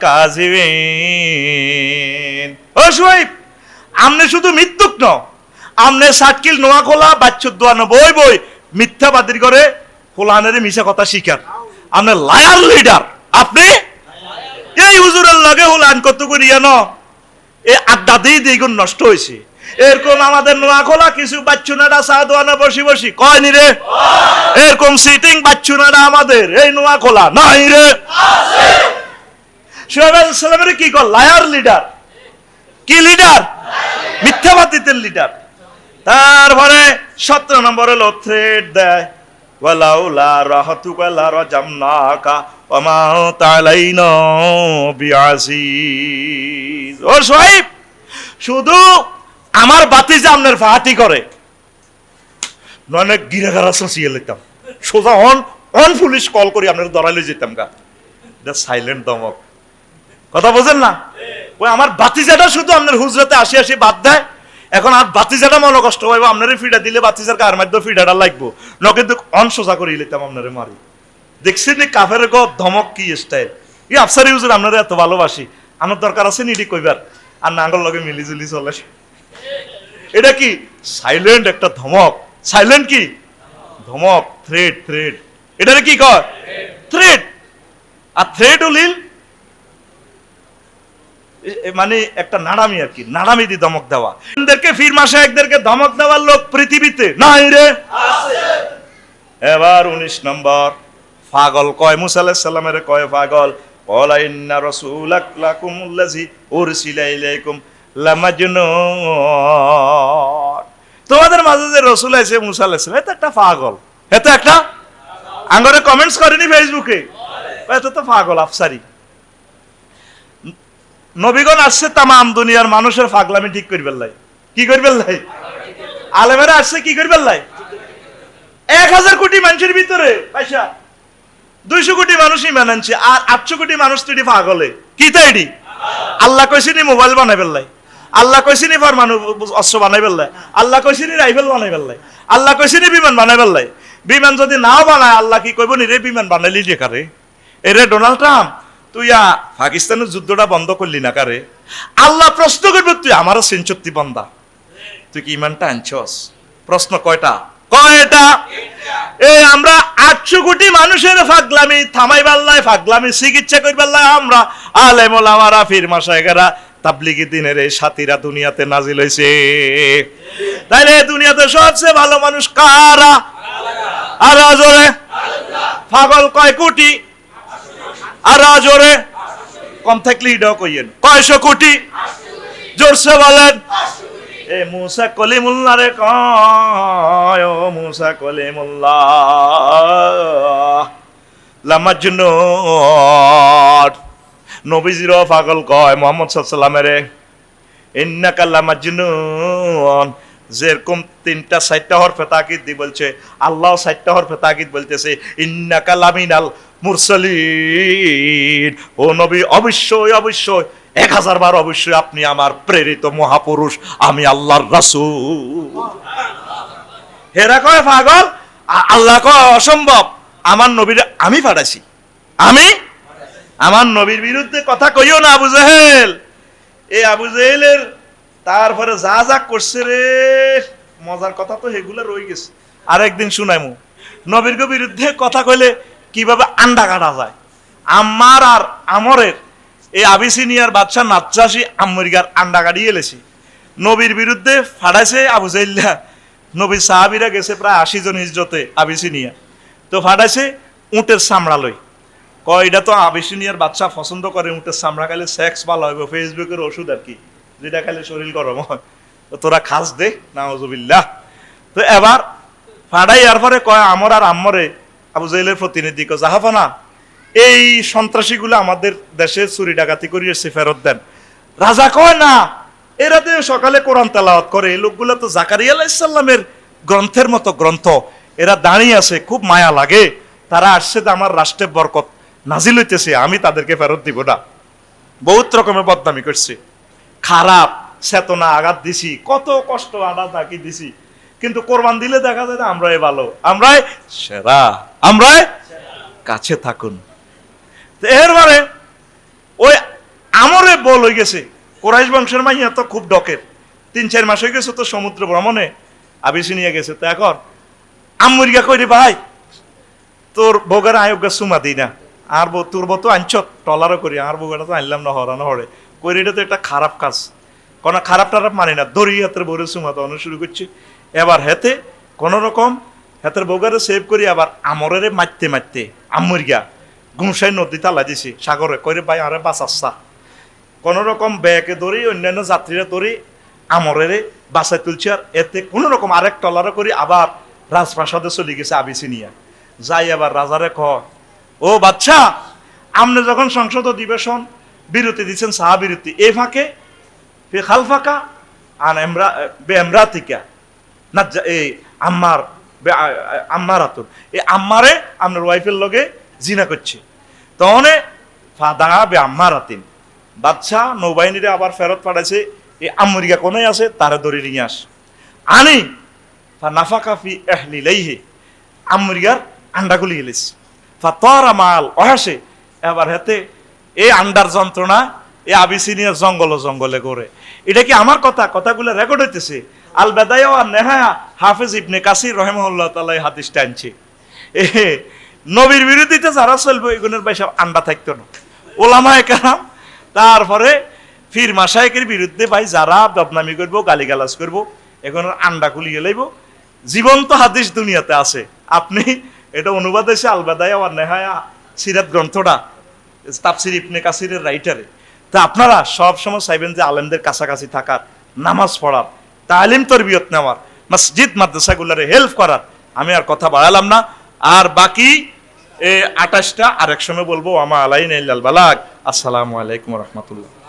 কাযিবিন। ও সোহেব আমনে শুধু মিথ্যুক ন, আমনে সাতকিল নোয়া খোলা বাচ্চুর দোয়ানো বই বই মিথ্যাবাদীর করে কোরআনের মিছা কথা শিকার, আমনে লায়ার লিডার। আপনি এই হুজুরের লগে হুলান কত করিয়া ন, এই আড্ডা দিয়ে দ্বিগুণ নষ্ট হয়েছে। এরকম আমাদের নোয়া খোলা কিছু বাচ্চু নাডা চা দোয়ানো বসি বসি কয়নি রে, এরকম সিটিং বাচ্চু না আমাদের এই নোয়া খোলা নাই রে। শুয়াইব আলাইহিস সালামের কি কল? Liar leader. কি লিডার? মিথ্যাবাদীদের লিডার। তারপরে 17 নম্বর হলো থ্রেড দেয়, ওয়ালাউলা রাহাতুকা লারাজামনাকা ওয়া মা তালাইনা বিআসিজ। ও শুয়াইব, শুধু আমার বাতিজা আপনার ফাহাতি করে, নয় গিরাগারা সসিয়ে লইতাম, সোজা অন পুলিশ কল করি আপনার ধরাইলে যেতাম গা। এটা সাইলেন্ট দমক, কথা বোঝেন না? ওই আমার বাতিজাটা শুধু আপনার হুজরাতে আসি আসি বাদ দেয়। এখন আর বাতিজাটা মনে কষ্ট হইব, আপনারে ফিডা দিলে বাতিজার কার মাধ্যমে ফিডাটা লাগবো ন, কিন্তু অন সোজা করে লইতাম আপনারে মারি। দেখছেন নি কাফের গো ধমক কি স্টাইল। ই আফসারি হুজুর আপনারা এত ভালোবাসি, আমার দরকার আছে নিডি কইবার, আর নাঙ্গল লগে মিলিজুলি চলে। এটা কি সাইলেন্ট একটা ধমক, সাইলেন্ট কি ধমক, থ্রেড। থ্রেড এটারে কি কয়? থ্রেড। আর থ্রেড উলিল মানে একটা নাড়ামি আর কি, নাড়ামি দিয়ে ধমক দেওয়া। এদেরকে ফির মাসে একদেরকে ধমক দেওয়ার লোক পৃথিবীতে নাই রে। এবার 19 নম্বর, পাগল কয় মুসা আলাইহিস সালামের, কয় পাগল, ক্বালা ইন্না রাসূলাকুমুল্লাযী উরসিলা ইলাইকুম লামাজনুন। তোমাদের মাঝে যে রাসূল আছে মুসা আলাইহিস সালাম, এটা একটা পাগল, এটা একটা আঙ্গরে কমেন্টস করেনি ফেসবুকে, এটা তো পাগল আফসারি। নবীগণ আসছে তামাম দুনিয়ার মানুষের পাগলামি ঠিক করবেন লাই। কি করবেন লাই? আলেমেরা আসছে কি করবেন লাই? 1000 কোটি মানুষের ভিতরে পয়সা 200 কোটি মানুষ ইমান আনছে, আর 800 কোটি মানুষ তো এটি পাগলে। কি তাই এটি? আল্লাহ কইছিনি মোবাইল বানাইবেন লাই, আল্লাহ কইছিনি পরমাণু অস্ত্র বানাইবেন লাই, আল্লাহ কইছিনি রাইফেল বানাইবেন লাই, আল্লাহ কইছিনি বিমান বানাইবেন লাই। বিমান যদি নাও বানায়, আল্লাহ কি কইব নি রে বিমান বানাইলি যে কারে? এরে ডোনাল্ড ট্রাম্প, তুই পাকিস্তানের যুদ্ধটা বন্ধ করলি না কারে? আল্লাহ প্রশ্ন করবে, তুই আমারও 63 বন্দা, তুই কি ইমানটা আনছস? প্রশ্ন কয়টা? কয়টা? এই আমরা 800 কোটি মানুষের পাগলামি থামাইবার লাই, পাগলামি চিকিৎসা করবার লাই আমরা আলেম ওলামারা পীর মাশায়েখরা তাবলিগি দিনের এই সাথীরা দুনিয়াতে নাজিল হইছে। তাইলে দুনিয়াতে সবচেয়ে ভালো মানুষ কারা? আর জোরে পাগল কয় কোটি? আর জোরে কম থাকলে এটাও কইয়েন, কয়শো কোটি? জোরসে বলেন। এ মুসা কলিমুল্লাহ রে কয়, ও মুসা কলিমুল্লাহ লামাজনুন। নবীজিরও পাগল কয় মুহাম্মদ সাল্লাল্লাহু আলাইহি ওয়াসাল্লামের, ইন্নাকা লামাজনুন। যেরকম 3টা 4টা হরফে তাকিদ দি বলছে, আল্লাহ 4টা হরফে তাকিদ বলতেছে, ইন্নাকা লামিনাল মুরসালিন। ও নবী, অবশ্যই অবশ্যই 1000 বার অবশ্যই আপনি আমার প্রেরিত মহাপুরুষ, আমি আল্লাহর রাসূল। হেরা কয় পাগল, আল্লাহ কয় অসম্ভব, আমার নবীর আমি পাঠাইছি, আমি আমার নবীর বিরুদ্ধে কথা কইও না আবু জাহেল। এই আবু জাহেলের তারপরে যা যা করছে রে, মজার কথা তো সেগুলো রয়ে গেছে, আরেকদিন শুনাইমু। নবীর বিরুদ্ধে কথা কইলে কিভাবে আন্ডা কাটা যায়। আমার আর আমরের এই আবিসিনিয়ার বাদশা নাজ্জাশী আমেরিকার আন্ডা কাটিয়ে এলেছি, নবীর বিরুদ্ধে ফাটাইছে আবু জাহেল্লা। নবীর সাহাবীরা গেছে প্রায় 80 জন হিজরতে আবিসিনিয়া, তো ফাটাইছে উটের চামড়া লই। কয় এটা তো আবিসিনিয়ার বাদশা পছন্দ করে, উটের চামড়া খাইলে সেক্স ভালো হবে, ফেসবুকের ওষুধ আর কি, যেটা খাইলে শরীর গরম হয়, তো তোরা খাস দে নাউজুবিল্লাহ। তো এবার ফাটাই এরপরে কয় আমর আর আম্মরে আবু জাহেলের প্রতিনিধি কয়, জাহাফানা এই সন্ত্রাসীগুলো আমাদের দেশে চুরি ডাকাতি করিয়েছে, ফেরত দেন। রাজা কয় না, এরা তো সকালে কোরআন তেলাওয়াত করে, এই লোকগুলো তো জাকারিয়া আলাইহিস সালামের গ্রন্থের মতো গ্রন্থ, এরা দাঁড়িয়ে আছে, খুব মায়া লাগে, তারা আসছে যে আমার রাষ্ট্রে বরকত নাজিল হইতেছে, আমি তাদেরকে ফেরত দিব না। বহুত রকমের বদনামি করছে, খারাপ চেতনা আঘাত দিছি, কত কষ্ট আঘাত নাকি দিছি, কিন্তু কোরবান দিলে দেখা যায় আমরাই ভালো, আমরাই সেরা, আমরাই কাছে থাকুন। এরপরে ওই আমরে বল হয়ে গেছে, কোরাইশ বংশের মাইয়া তো খুব ডকের, 3-4 মাস হয়ে গেছে তো সমুদ্র ভ্রমণে আবিসিনিয়া গেছে। তো এখন আম্মুরিয়া কইরে, ভাই তোর বউগার আয়োগ্য সুমা দিই না, আর তোর বউ তো আনছ টলারও করি, আর বউগাটা তো আনলাম না, হরানো হরে করি, এটা তো একটা খারাপ কাজ, কোনো খারাপ টারাপ মানি না, দড়ি হাতের বউরে সুমা দেওয়ানো শুরু করছে। এবার হেতে কোন রকম হেতের বউগারে সেভ করি আবার আমরেরে মারতে মারতে আমরিয়া গুমসাই নদী তালা দিছি সাগরে কইরে ভাই আরে বাঁচাচ্ছা কোন রকম ব্যাগে ধরি অন্যান্য যাত্রীরা ধরি আমরেরে বাসায় তুলছে আর এতে কোন রকম আরেক টলারে করি আবার রাজপ্রাসাদে চলে গেছে আবিসিনিয়া যাই আবার রাজারে ক ও বাচ্চা আপনি যখন সংসদ অধিবেশন বিরতি দিচ্ছেন সাহা বিরতি এ ফাঁকে খাল ফাঁকা আর এমরাতিকা না এই আম্মার আম্মার আতুর এই আম্মারে আপনার ওয়াইফের লগে জিনা করছে তখন ফাদা বে আম্মার আতিন বাচ্চা নৌবাহিনীরে আবার ফেরত পাঠাইছে এই আমেরিকা কোনায় আছে তারা ধরে নিয়ে আস আনি নাফাকা ফি এহলিলাইহি আমেরিকার আন্ডাগুলি গেলিস ফা তরা মাল অহাসে এবার হাতে এই আন্ডার যন্ত্রণা এই আবিসিনিয়ার জঙ্গলে করে এটা কি আমার কথাগুলো রেকর্ড হইতেছে আল বেদায়া আর নেহায়া হাফেজ ইবনে কাসির রহিমাহুল্লাহ তাআলা এই হাদিসটা আনছে এ নবীর বিরোধিতা যারা চলবে এগুলোর বাইসব আন্ডা থাকতো না ওলামায়ে কেরাম তারপরে ফির মাশায়েখের বিরুদ্ধে ভাই যারা বদনামি করবো গালিগালাজ করবো এগুলোর আন্ডা খুলিয়ে লইব জীবন্ত হাদিস দুনিয়াতে আছে আপনি এটা অনুবাদ হয়েছে আল বেদায়া আর নেহায়া সিরাত গ্রন্থটা তাফসির ইবনে কাসিরের রাইটারে তা আপনারা সব সময় চাইবেন যে আলেমদের কাছাকাছি থাকার নামাজ পড়ার তালিম তরবিয়ত নেওয়ার মসজিদ মাদ্রাসাগুলোরে হেল্প করার আমি আর কথা বাড়ালাম না আর বাকি 28টা আরেক সময় বলবো আমা আলাইনা ইল্লাল বালাগ আসসালামু আলাইকুম ওয়া রাহমাতুল্লাহ